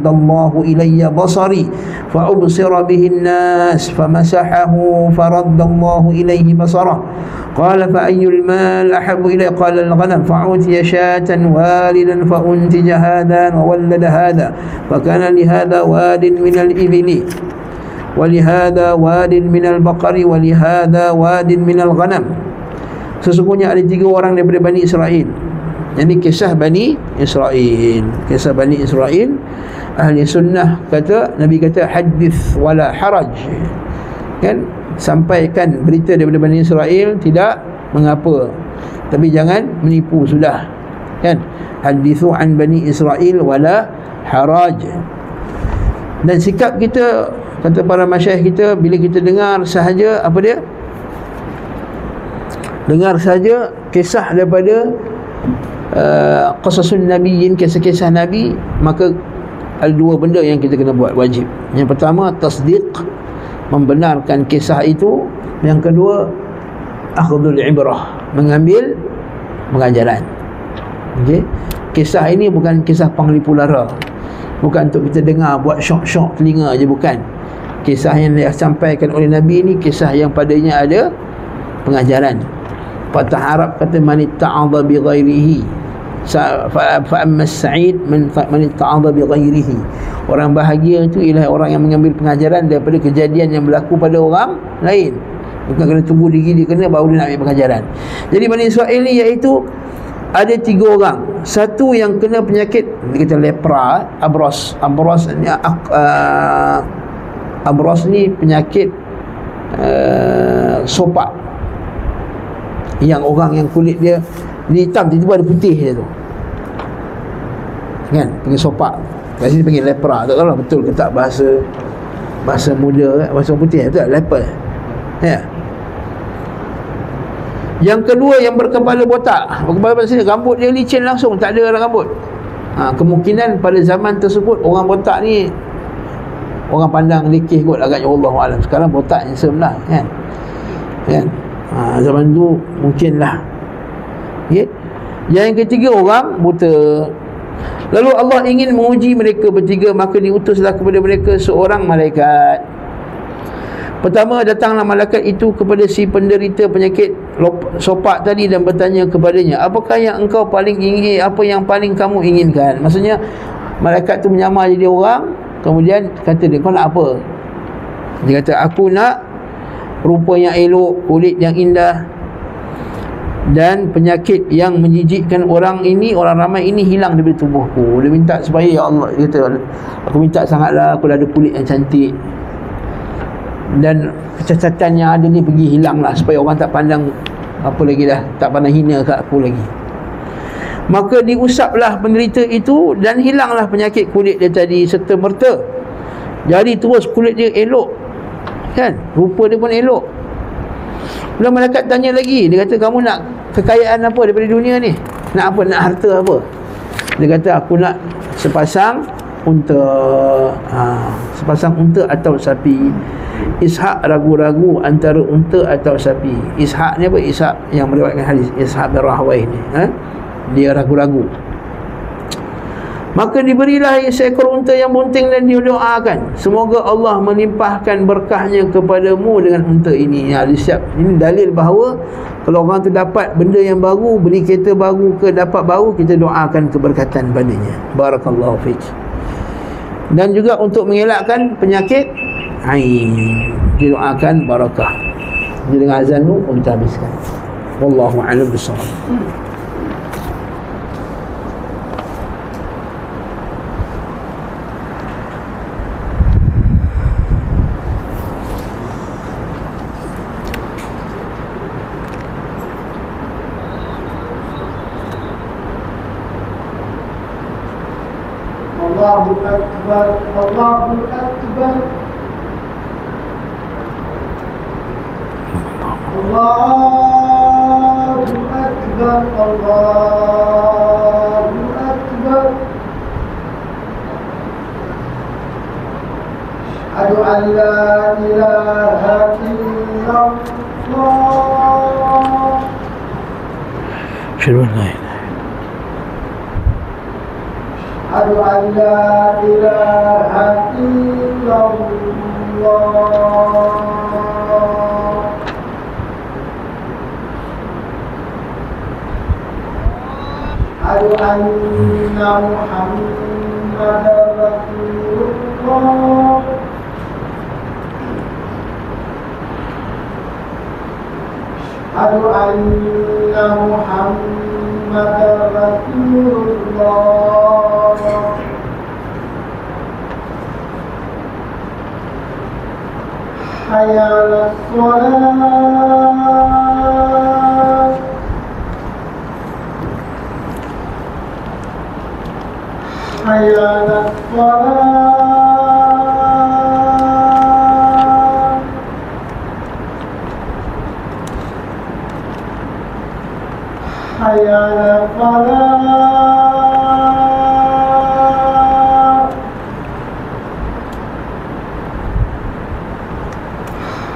الله إلي بصري فأبصر به الناس فمسحه فرد الله إليه بصره قال فأي المال أحب إليك قال الغنم فأعطي شاة والدا فأنتج هذا وولد هذا فكان لهذا واد من الإبل ولهذا واد من البقر ولهذا واد من الغنم. Sesungguhnya ada 3 orang daripada Bani Israel. Ini kisah Bani Israel. Kisah Bani Israel. Ahli sunnah kata, Nabi kata hadith wala haraj, kan, sampaikan berita daripada Bani Israel, tidak mengapa, tapi jangan menipu sudah, kan. Hadithu an Bani Israel wala haraj. Dan sikap kita, kata para masyayikh kita, bila kita dengar sahaja, apa dia, dengar saja kisah daripada qasasun nabiyyin, kisah-kisah Nabi, maka ada 2 benda yang kita kena buat wajib. Yang pertama, tasdiq, membenarkan kisah itu. Yang kedua, akhdhul ibrah, mengambil pengajaran. Okey, kisah ini bukan kisah penglipu lara, bukan untuk kita dengar buat syok-syok telinga aja, bukan. Kisah yang disampaikan oleh Nabi ini kisah yang padanya ada pengajaran. Patah Arab kata man ta'adha bi ghairihi fa amma as-sa'id man ta'adha bi ghairihi. Orang bahagia itu ialah orang yang mengambil pengajaran daripada kejadian yang berlaku pada orang lain. Bukan kena tunggu diri dia kena baru dia nak ambil pengajaran. Jadi Bani Israel ni iaitu ada 3 orang. Satu yang kena penyakit, kita lepra, abros ni penyakit sopak, yang orang yang kulit dia hitam tiba-tiba ada putih dia tu, kan, panggil sopak. Kat sini panggil lepra. Tak tahu lah betul ke tak bahasa muda, bahasa putih betul tak? Leper, ya. Yang kedua yang berkepala botak. Berkepala botak sini, rambut dia licin langsung, tak ada rambut. Kemungkinan pada zaman tersebut orang botak ni orang pandang lekeh kot agaknya, Wallahualam. Sekarang botak handsome lah, kan? Zaman tu mungkinlah. Okay? Yang ketiga, orang buta. Lalu Allah ingin menguji mereka bertiga, maka diutuslah kepada mereka seorang malaikat. Pertama, datanglah malaikat itu kepada si penderita penyakit sopak tadi dan bertanya kepadanya, apakah yang engkau paling ingin, apa yang paling kamu inginkan? Maksudnya malaikat tu menyamar jadi orang, kemudian kata dia, kau nak apa? Dia kata, aku nak rupa yang elok, kulit yang indah, dan penyakit yang menjijikkan orang ini, orang ramai ini hilang dari tubuhku. Dia minta supaya, ya Allah, dia kata, aku minta sangatlah aku ada kulit yang cantik dan kecacatan yang ada ni pergi hilang lah, supaya orang tak pandang apa lagi dah, tak pandang hina kat aku lagi. Maka diusaplah penderita itu dan hilanglah penyakit kulit dia tadi serta merta. Jadi terus kulit dia elok, kan? Rupa dia pun elok. Bila malaikat tanya lagi, dia kata, kamu nak kekayaan apa daripada dunia ni? Nak apa? Nak harta apa? Dia kata, aku nak sepasang unta. Sepasang unta atau sapi. Ishaq ragu-ragu antara unta atau sapi. Ishaq ni apa? Ishaq yang meriwayatkan hadis, Ishaq bin Rahway ni, dia ragu-ragu. Maka diberilah seekor unta yang bunting dan didoakan, semoga Allah melimpahkan berkahnya kepadamu dengan unta ini. Ini dalil bahawa kalau orang tu dapat benda yang baru, beli kereta baru ke dapat baru, kita doakan keberkatan padanya. Barakallahu fiik. Dan juga untuk mengelakkan penyakit ain, didoakan barakah. Jadi dengan azan tu kita habiskan. Wallahu a'lam bissawab. Allahu Akbar, Allahu Akbar, Allahu Akbar, Allahu Akbar. Asyhadu an la ilaha illallah. Asyhadu an la ilaha. Asyhadu an la ilaha illallah. Asyhadu anna Muhammadar Rasulullah. Asyhadu anna Muhammadar Rasulullah. Hayya 'alas shalah. Hayya 'alas shalah. Hayya 'alal falah.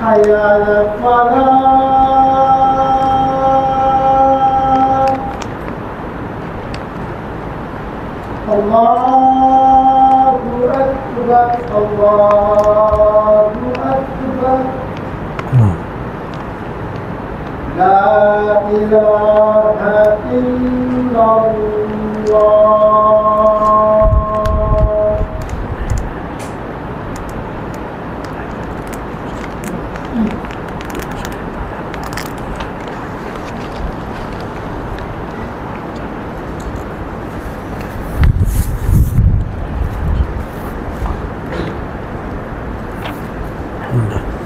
Hayya 'alal falah. Allahu Akbar, Allahu Akbar. La ilaha illallah.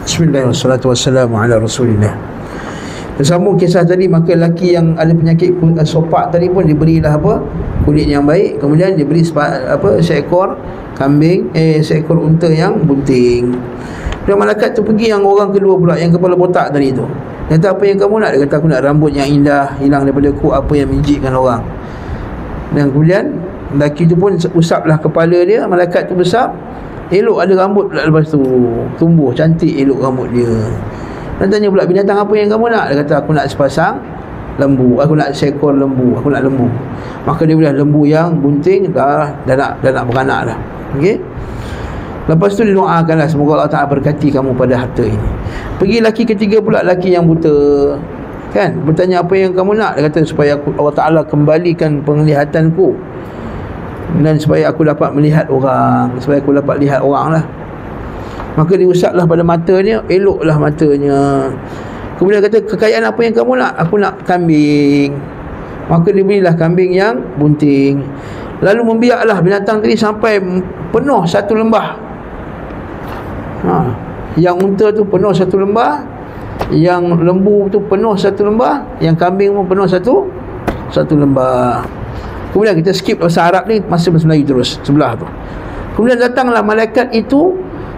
Bismillah wassalatu wassalamu ala rasulillah. Bersambung kisah tadi, maka lelaki yang ada penyakit sopak tadi pun diberilah apa? Kulit yang baik. Kemudian diberi seekor kambing, seekor unta yang bunting. Dan malaikat tu pergi yang orang kedua pula, yang kepala botak tadi tu. Kata, apa yang kamu nak? Dia kata, aku nak rambut yang indah, hilang daripada aku apa yang menjijikkan orang. Dan kemudian lelaki tu pun usaplah kepala dia, malaikat tu besar. Elok ada rambut pula lepas tu, tumbuh cantik elok rambut dia. Dan tanya pula, binatang apa yang kamu nak? Dia kata, aku nak sepasang lembu, aku nak seekor lembu, aku nak lembu. Maka dia bilang, lembu yang bunting dah nak beranak dah. Okey. Lepas tu dia doakanlah, semoga Allah Ta'ala berkati kamu pada harta ini. Pergi laki ketiga pula, laki yang buta, kan, bertanya, apa yang kamu nak? Dia kata, supaya Allah Ta'ala kembalikan penglihatanku, dan supaya aku dapat melihat orang, supaya aku dapat lihat orang lah. Maka diusaplah pada matanya, eloklah matanya. Kemudian kata, kekayaan apa yang kamu nak? Aku nak kambing. Maka diberilah kambing yang bunting. Lalu membiarlah binatang tadi sampai penuh satu lembah. Yang unta tu penuh satu lembah, yang lembu tu penuh satu lembah, yang kambing pun penuh satu lembah. Kemudian kita skip bahasa Arab ni, masih bahasa Melayu terus sebelah tu. Kemudian datanglah malaikat itu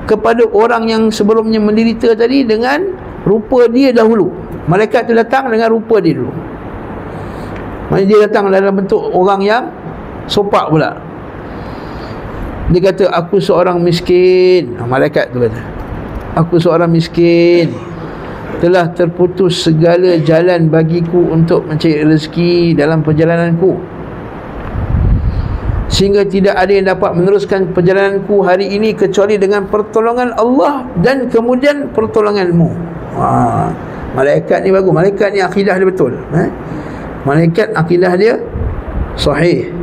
kepada orang yang sebelumnya menderita tadi dengan rupa dia dahulu. Malaikat tu datang dengan rupa dia dulu. Maksudnya dia datang dalam bentuk orang yang sopak pula. Dia kata, aku seorang miskin. Malaikat tu kata, aku seorang miskin, telah terputus segala jalan bagiku untuk mencari rezeki dalam perjalananku, sehingga tidak ada yang dapat meneruskan perjalananku hari ini kecuali dengan pertolongan Allah dan kemudian pertolonganmu. Malaikat ni bagus. Malaikat ni akidah dia betul. Malaikat akidah dia sahih.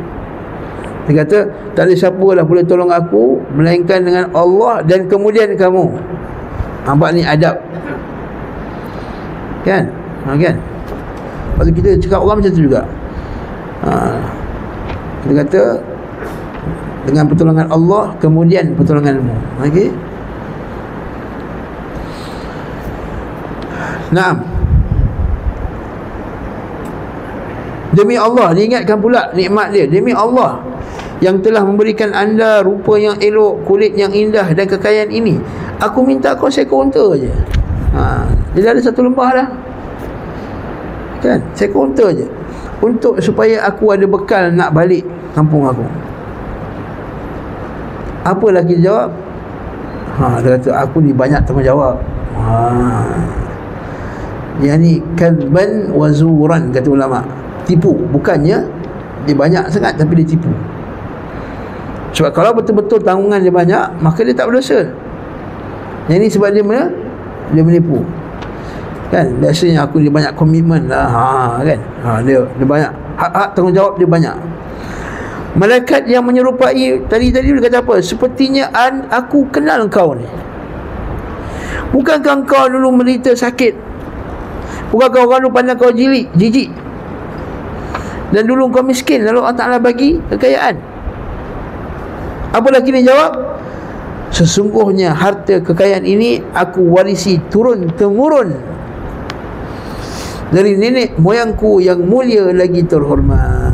Dia kata, tak ada siapa lah boleh tolong aku melainkan dengan Allah dan kemudian kamu. Nampak ni adab, kan? Kan? Kalau kita cakap orang macam tu juga. Dia kata, dengan pertolongan Allah kemudian pertolonganmu. Okey. Naam. Demi Allah, diingatkan pula nikmat dia. Demi Allah yang telah memberikan anda rupa yang elok, kulit yang indah dan kekayaan ini, aku minta kau seekor unta je. Dia dah ada satu lembah dah, kan? Seekor unta je, untuk supaya aku ada bekal nak balik kampung aku. Apa lagi dia jawab? Dia kata, aku ni banyak tanggungjawab. Yang ni kadban wazuran, kata ulama. Tipu. Bukannya dia banyak sangat, tapi dia tipu. Sebab kalau betul-betul tanggungan dia banyak, maka dia tak berdosa. Yang ni sebab dia menipu, kan? Biasanya aku dia banyak komitmen lah, kan? Dia banyak hak tanggungjawab dia banyak. Malaikat yang menyerupai tadi dia kata apa? Sepertinya aku kenal kau ni. Bukankah kau dulu menderita sakit? Bukankah orang dulu pandang kau jijik? Dan dulu kau miskin, lalu Allah Ta'ala bagi kekayaan. Apa lagi dia jawab? Sesungguhnya harta kekayaan ini aku warisi turun-temurun dari nenek moyangku yang mulia lagi terhormat.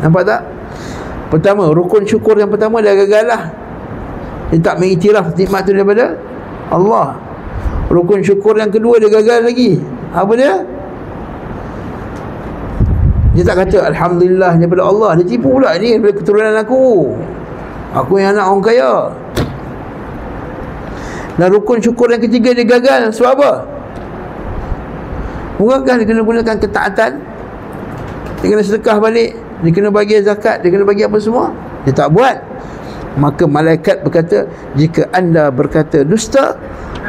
Nampak tak? Pertama, rukun syukur yang pertama dia gagal lah. Dia tak mengiktiraf nikmat tu daripada Allah. Rukun syukur yang kedua dia gagal lagi. Apa dia? Dia tak kata alhamdulillah daripada Allah. Dia tipu pula, ni daripada keturunan aku. Aku yang anak orang kaya. Dan rukun syukur yang ketiga dia gagal. Sebab apa? Bukankah dia kena gunakan ketaatan? Dia kena sedekah balik, dia kena bagi zakat, dia kena bagi apa semua? Dia tak buat. Maka malaikat berkata, jika anda berkata dusta,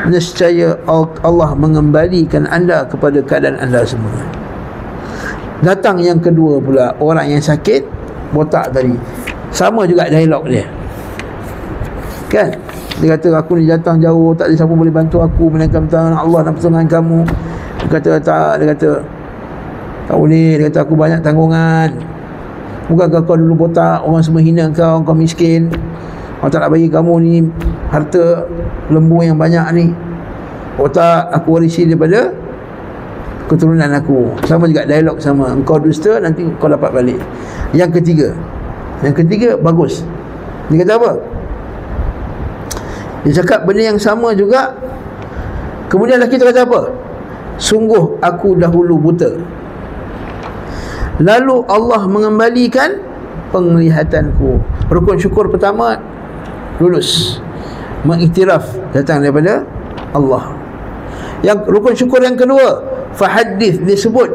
nescaya Allah mengembalikan anda kepada keadaan anda semula. Datang yang kedua pula, orang yang sakit botak tadi. Sama juga dialog dia, kan? Dia kata, aku ni datang jauh, tak ada siapa boleh bantu aku melainkan pertolongan Allah dan pertolongan kamu. Dia kata, tak. Dia kata, tak boleh. Dia kata, aku banyak tanggungan. Bukankah kau dulu botak, orang semua hina kau miskin. Allah tak nak bagi kamu ni harta lembu yang banyak ni. Botak, aku warisi daripada keturunan aku. Sama juga dialog sama. Engkau dusta, nanti kau dapat balik. Yang ketiga bagus. Dia kata apa? Dia cakap benda yang sama juga. Kemudian lelaki tu kata apa? Sungguh aku dahulu buta, lalu Allah mengembalikan penglihatanku. Rukun syukur pertama lulus, mengiktiraf datang daripada Allah. Yang rukun syukur yang kedua, fahaddith, disebut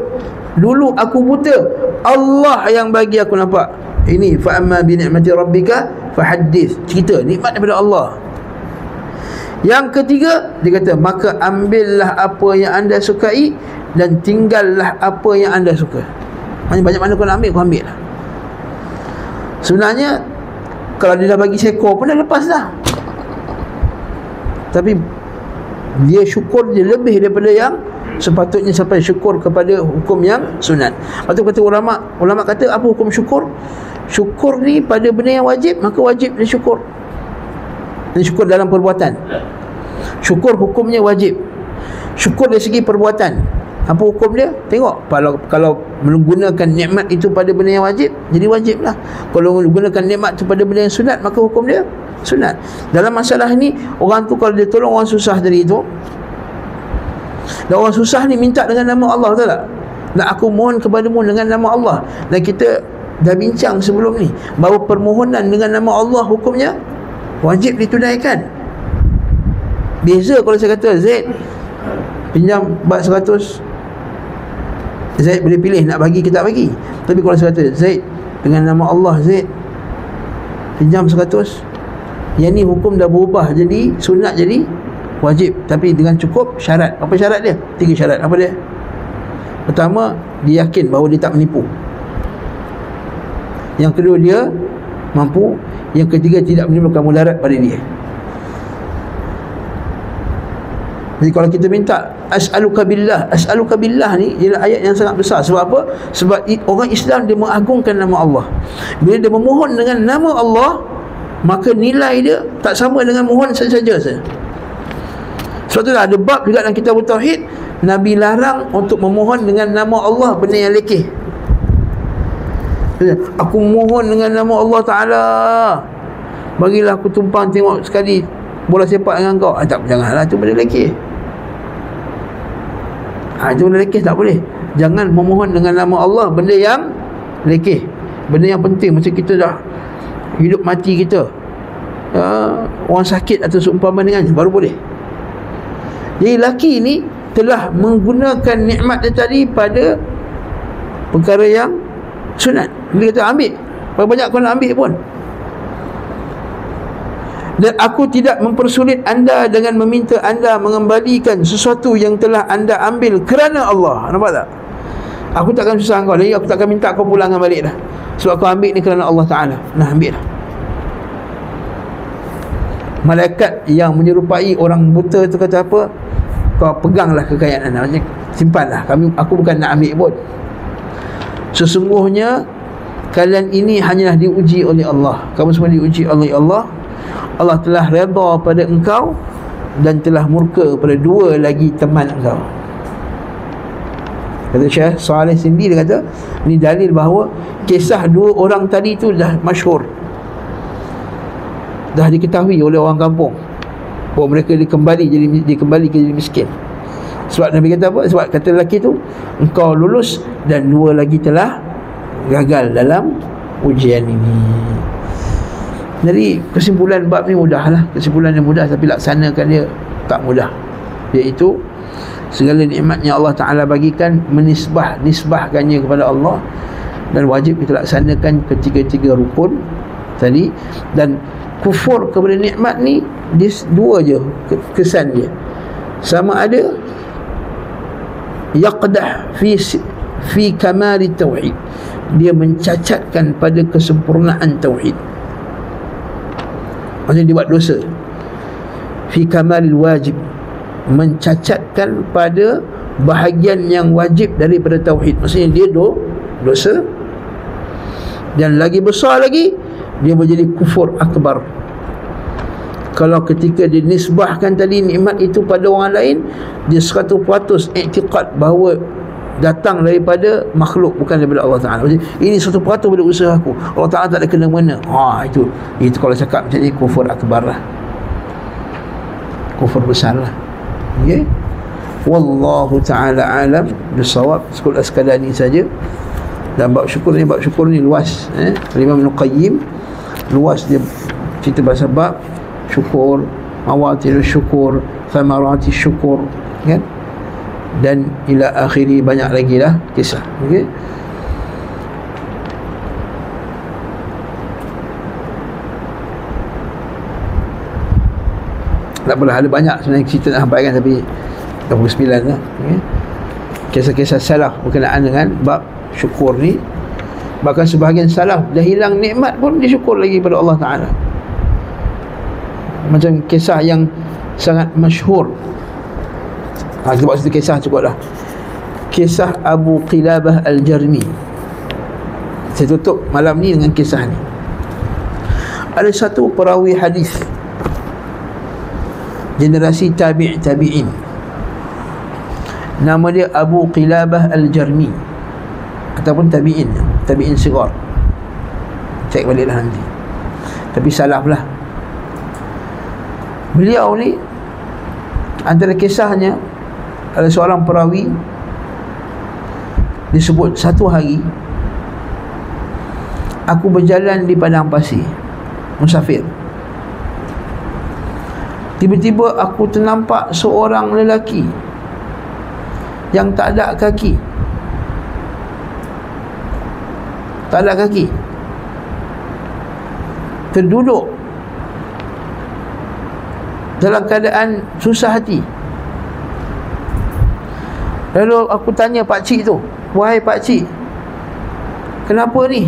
dulu aku buta, Allah yang bagi aku nampak. Ini fa amma bi ni'mati rabbika fahaddith, cerita nikmat daripada Allah. Yang ketiga, dia kata maka ambillah apa yang anda sukai dan tinggallah apa yang anda suka. Maksudnya banyak mana kau nak ambil, kau ambil lah. Sebenarnya kalau dia dah bagi seekor pun dah lepas dah, tapi dia syukur dia lebih daripada yang sepatutnya sampai syukur kepada hukum yang sunat. Lepas tu kata ulama kata apa hukum syukur? Syukur ni pada benda yang wajib, maka wajib dia syukur. Dan syukur dalam perbuatan. Syukur hukumnya wajib. Syukur dari segi perbuatan, apa hukum dia? Tengok, kalau menggunakan nikmat itu pada benda yang wajib, jadi wajib lah. Kalau menggunakan nikmat itu pada benda yang sunat, maka hukum dia sunat. Dalam masalah ni, orang tu kalau dia tolong orang susah tadi itu, dan orang susah ni minta dengan nama Allah, betul tak? Dan aku mohon kepadamu dengan nama Allah. Dan kita dah bincang sebelum ni bahawa permohonan dengan nama Allah hukumnya wajib ditunaikan. Beza kalau saya kata Zaid pinjam bat 100, Zaid boleh pilih nak bagi ke tak bagi. Tapi kalau saya kata Zaid dengan nama Allah, Zaid pinjam 100, yang ni hukum dah berubah jadi sunat jadi wajib, tapi dengan cukup syarat. Apa syarat dia? 3 syarat. Apa dia? Pertama, dia yakin bahawa dia tak menipu. Yang kedua, dia mampu. Yang ketiga, tidak menimbulkan mudarat pada dia. Jadi kalau kita minta as'aluka billah ni ialah ayat yang sangat besar. Sebab apa? Sebab orang Islam dia mengagungkan nama Allah. Bila dia memohon dengan nama Allah, maka nilai dia tak sama dengan mohon saja-saja. Sebab tu ada bab juga dalam kitab Tauhid, Nabi larang untuk memohon dengan nama Allah benda yang lekeh. Aku mohon dengan nama Allah Ta'ala, bagilah aku tumpang tengok sekali bola sepak dengan kau. Tak, janganlah, itu benda lekeh. Itu benda lekeh, tak boleh. Jangan memohon dengan nama Allah benda yang lekeh, benda yang penting. Macam kita dah hidup mati kita, orang sakit atau seumpama dengan, baru boleh. Jadi lelaki ni telah menggunakan nikmat dia tadi pada perkara yang sunat. Dia kata ambil, berapa banyak kau nak ambil pun. Dan aku tidak mempersulit anda dengan meminta anda mengembalikan sesuatu yang telah anda ambil kerana Allah. Nampak tak? Aku takkan susah kau lagi, aku takkan minta kau pulangkan balik dah. Sebab kau ambil ni kerana Allah Ta'ala. Nah, ambil dah. Malaikat yang menyerupai orang buta tu kata apa? Kau peganglah kekayaan anda, maksudnya simpanlah, aku bukan nak ambil pun. Sesungguhnya kalian ini hanyalah diuji oleh Allah. Kamu semua diuji oleh Allah. Allah telah redha pada engkau dan telah murka pada 2 lagi teman engkau. Kata Syekh Saleh Sindi, dia kata ni dalil bahawa kisah 2 orang tadi tu dah masyhur, dah diketahui oleh orang kampung bahawa mereka dikembali ke jadi miskin. Sebab Nabi kata apa? Sebab kata lelaki tu, engkau lulus dan 2 lagi telah gagal dalam ujian ini. Jadi kesimpulan bab ni mudahlah. Kesimpulan yang mudah, tapi laksanakan dia tak mudah. Iaitu segala nikmat yang Allah Ta'ala bagikan, nisbahkannya kepada Allah, dan wajib kita laksanakan ketiga-tiga rukun tadi. Dan kufur kepada nikmat ni, dia 2 je kesan dia. Sama ada yaqdah fi kamali tauhid, dia mencacatkan pada kesempurnaan tauhid, maksudnya dia buat dosa. Fi kamalil wajib, mencacatkan pada bahagian yang wajib daripada tauhid, maksudnya dia dosa. Dan lagi besar lagi, dia menjadi kufur akbar. Kalau ketika dinisbahkan tadi nikmat itu pada orang lain, dia 100% i'tiqad bahawa datang daripada makhluk, bukan daripada Allah Ta'ala. Ini 100% daripada usaha aku, Allah Ta'ala tak ada kena-mena. Itu kalau cakap macam ni, kufur akbar lah, kufur besar lah. Okay? Wallahu Ta'ala alam bisawab. Sekadar ni saja. Dan bab syukur ni luas. Imam Ibn Qayyim luas, dia Cerita pasal bab syukur, mawatil syukur, thamarati syukur, kan? Dan ila akhiri, banyak lagi lah kisah. Okey. Tak apalah, ada banyak sebenarnya cerita nak sampaikan, tapi 29 lah. Okay. Kisah-kisah salaf berkenaan dengan bab syukur ni. Bahkan sebahagian salaf dah hilang nikmat pun dia syukur lagi pada Allah Ta'ala. Macam kisah yang sangat masyhur, kita buat satu kisah cukup lah. Kisah Abu Qilabah Al-Jarmi. Saya tutup malam ni dengan kisah ni. Ada satu perawi hadis generasi tabi'in, nama dia Abu Qilabah Al-Jarmi, ataupun tabi'in sigar. Cek baliklah nanti, tapi salah pula. Beliau ni, antara kisahnya, ada seorang perawi disebut, satu hari aku berjalan di padang pasir, musafir. Tiba-tiba aku ternampak seorang lelaki yang tak ada kaki. Tak ada kaki, terduduk dalam keadaan susah hati. Lalu aku tanya pakcik tu, wahai pakcik, kenapa ni?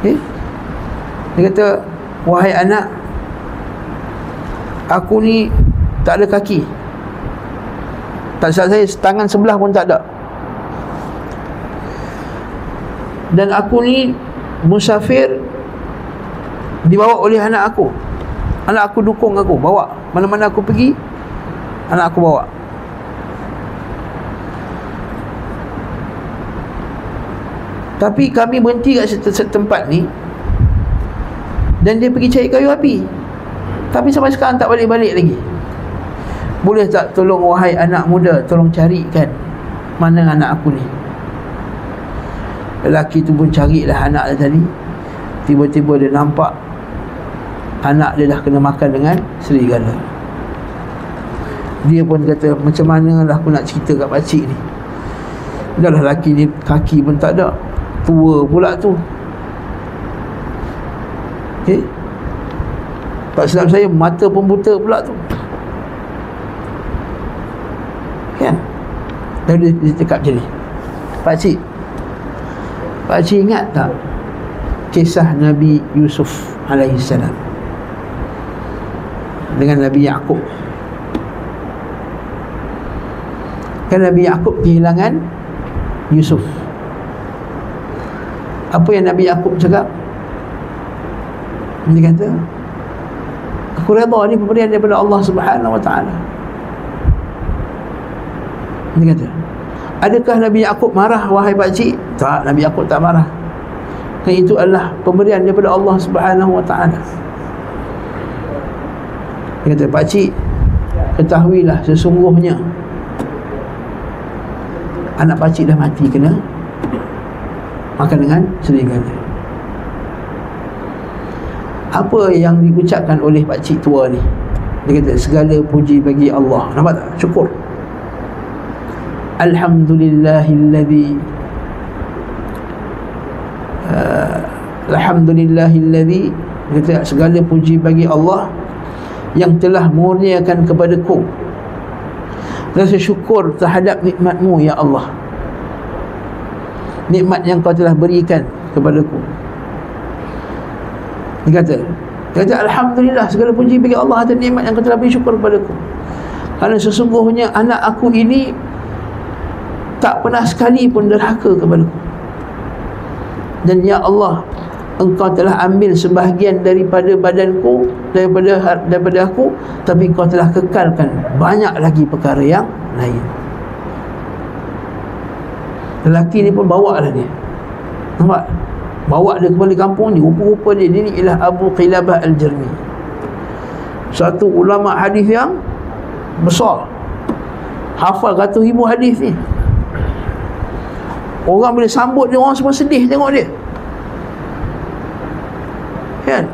Dia kata, wahai anak, aku ni tak ada kaki. Tak salah saya, tangan sebelah pun tak ada. Dan aku ni musafir, dibawa oleh anak aku. Anak aku dukung aku, bawa mana-mana aku pergi, anak aku bawa. Tapi kami berhenti kat tempat ni, dan dia pergi cari kayu api, tapi sampai sekarang tak balik-balik lagi. Boleh tak tolong wahai anak muda, tolong carikan mana anak aku ni? Lelaki tu pun carilah anak dia tadi. Tiba-tiba dia nampak anak dia dah kena makan dengan serigala. Dia pun kata, macam manalah aku nak cerita kat pakcik ni. Dah lah, lelaki ni kaki pun tak ada, tua pula tu. Okay? Tak silap saya, mata pun buta pula tu, kan? Lalu dia cakap macam ni, Pakcik ingat tak kisah Nabi Yusuf alaihissalam dengan Nabi Yaqub? Kan Nabi Yaqub kehilangan Yusuf. Apa yang Nabi Yaqub cakap? Dia kata, aku redha ni pemberian daripada Allah Subhanahu Wa Taala. Dia kata, adakah Nabi Yaqub marah wahai pakcik? Tak, Nabi Yaqub tak marah. Dan itu adalah pemberian daripada Allah Subhanahu Wa Taala. Dia kata, pakcik, ketahuilah sesungguhnya anak pakcik dah mati kena makan dengan serigala. Apa yang diucapkan oleh pakcik tua ni? Dia kata, segala puji bagi Allah. Nampak tak? Syukur. Alhamdulillahilladzi Alhamdulillahilladzi, kata, segala puji bagi Allah yang telah murniakan kepadaku. Rasa syukur terhadap nikmatmu ya Allah, nikmat yang kau telah berikan kepadaku. Dia kata alhamdulillah, segala puji bagi Allah atas nikmat yang kau telah beri syukur kepadaku. Kerana sesungguhnya anak aku ini tak pernah sekali pun derhaka kepadaku. Dan ya Allah, engkau telah ambil sebahagian daripada badanku, daripada aku, tapi engkau telah kekalkan banyak lagi perkara yang lain. Lelaki ni pun bawa lah dia, nampak? Bawa dia kembali kampung ni. Rupa-rupa dia ni ialah Abu Qilabah Al-Jarmi, satu ulama hadis yang besar, hafal ratus ribu hadis ni. Orang bila sambut dia, orang semua sedih tengok dia, kan.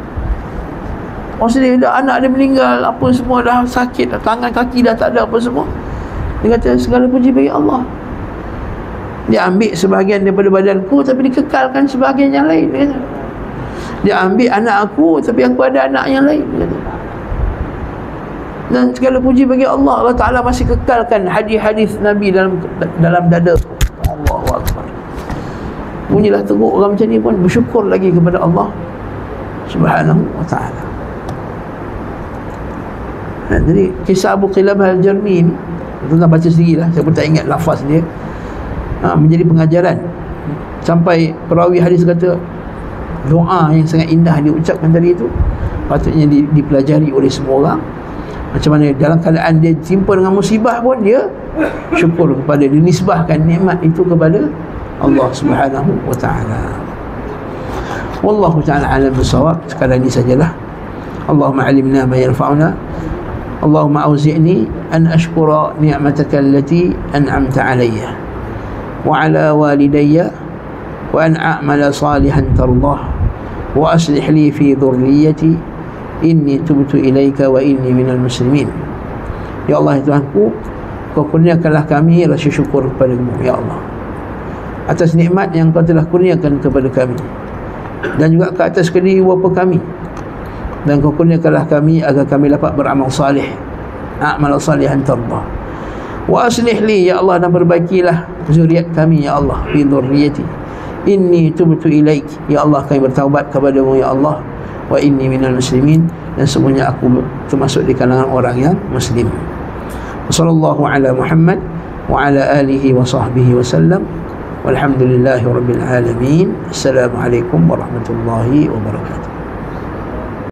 Orang sedih, dah anak dia meninggal, apa semua dah sakit, tangan kaki dah tak ada apa semua. Dia kata segala puji bagi Allah. Dia ambil sebahagian daripada badanku tapi dikekalkan sebahagian yang lain, dia kata. Dia ambil anak aku tapi aku ada anak yang lain, dia kata. Dan segala puji bagi Allah, Allah Ta'ala masih kekalkan hadis-hadis Nabi dalam dada. Allahu Akbar. Bunyilah teruk orang macam ni pun bersyukur lagi kepada Allah Subhanahu wa ta'ala. Jadi kisah Abu Qilabah Al-Jarmi ni, tuan-tuan baca sendirilah, saya pun tak ingat lafaz dia. Menjadi pengajaran. Sampai perawi hadis kata doa yang sangat indah dia ucapkan tadi itu patutnya dipelajari oleh semua orang. Macam mana dalam keadaan dia timpa dengan musibah pun dia syukur kepada, dinisbahkan nikmat itu kepada Allah Subhanahu wa ta'ala. Wallahu ta'ala alam bisawab. Sekadar ini sajalah. Allahumma alimna ma yanfa'una. Allahumma auzi'ni an ashkura ni'mataka allati an'amta alayya wa ala walidayya wa an a'mala salihan tardah wa aslih li fi dhurriyyati inni tubtu ilaika wa inni minal muslimin. Ya Allah, Tuhanku, Kau kurniakanlah kami rasa syukur kepadamu, ya Allah, atas nikmat yang Kau telah kurniakan kepada kami, dan juga ke atas kediri bapa kami, dan Kau kurniakanlah kami agar kami dapat beramal salih, a'mal salihan tardah. Wa aslih li, ya Allah, dan perbaikilah zuriat kami, ya Allah, fi dhurriyyati inni tubtu ilaik, ya Allah, kami bertaubat kepadamu, ya Allah, wa inni minal muslimin, dan semuanya aku termasuk di kalangan orang yang muslim. Sallallahu ala Muhammad wa ala alihi wa sahbihi wa sallam, walhamdulillahi rabbil alamin. Assalamualaikum warahmatullahi wabarakatuh.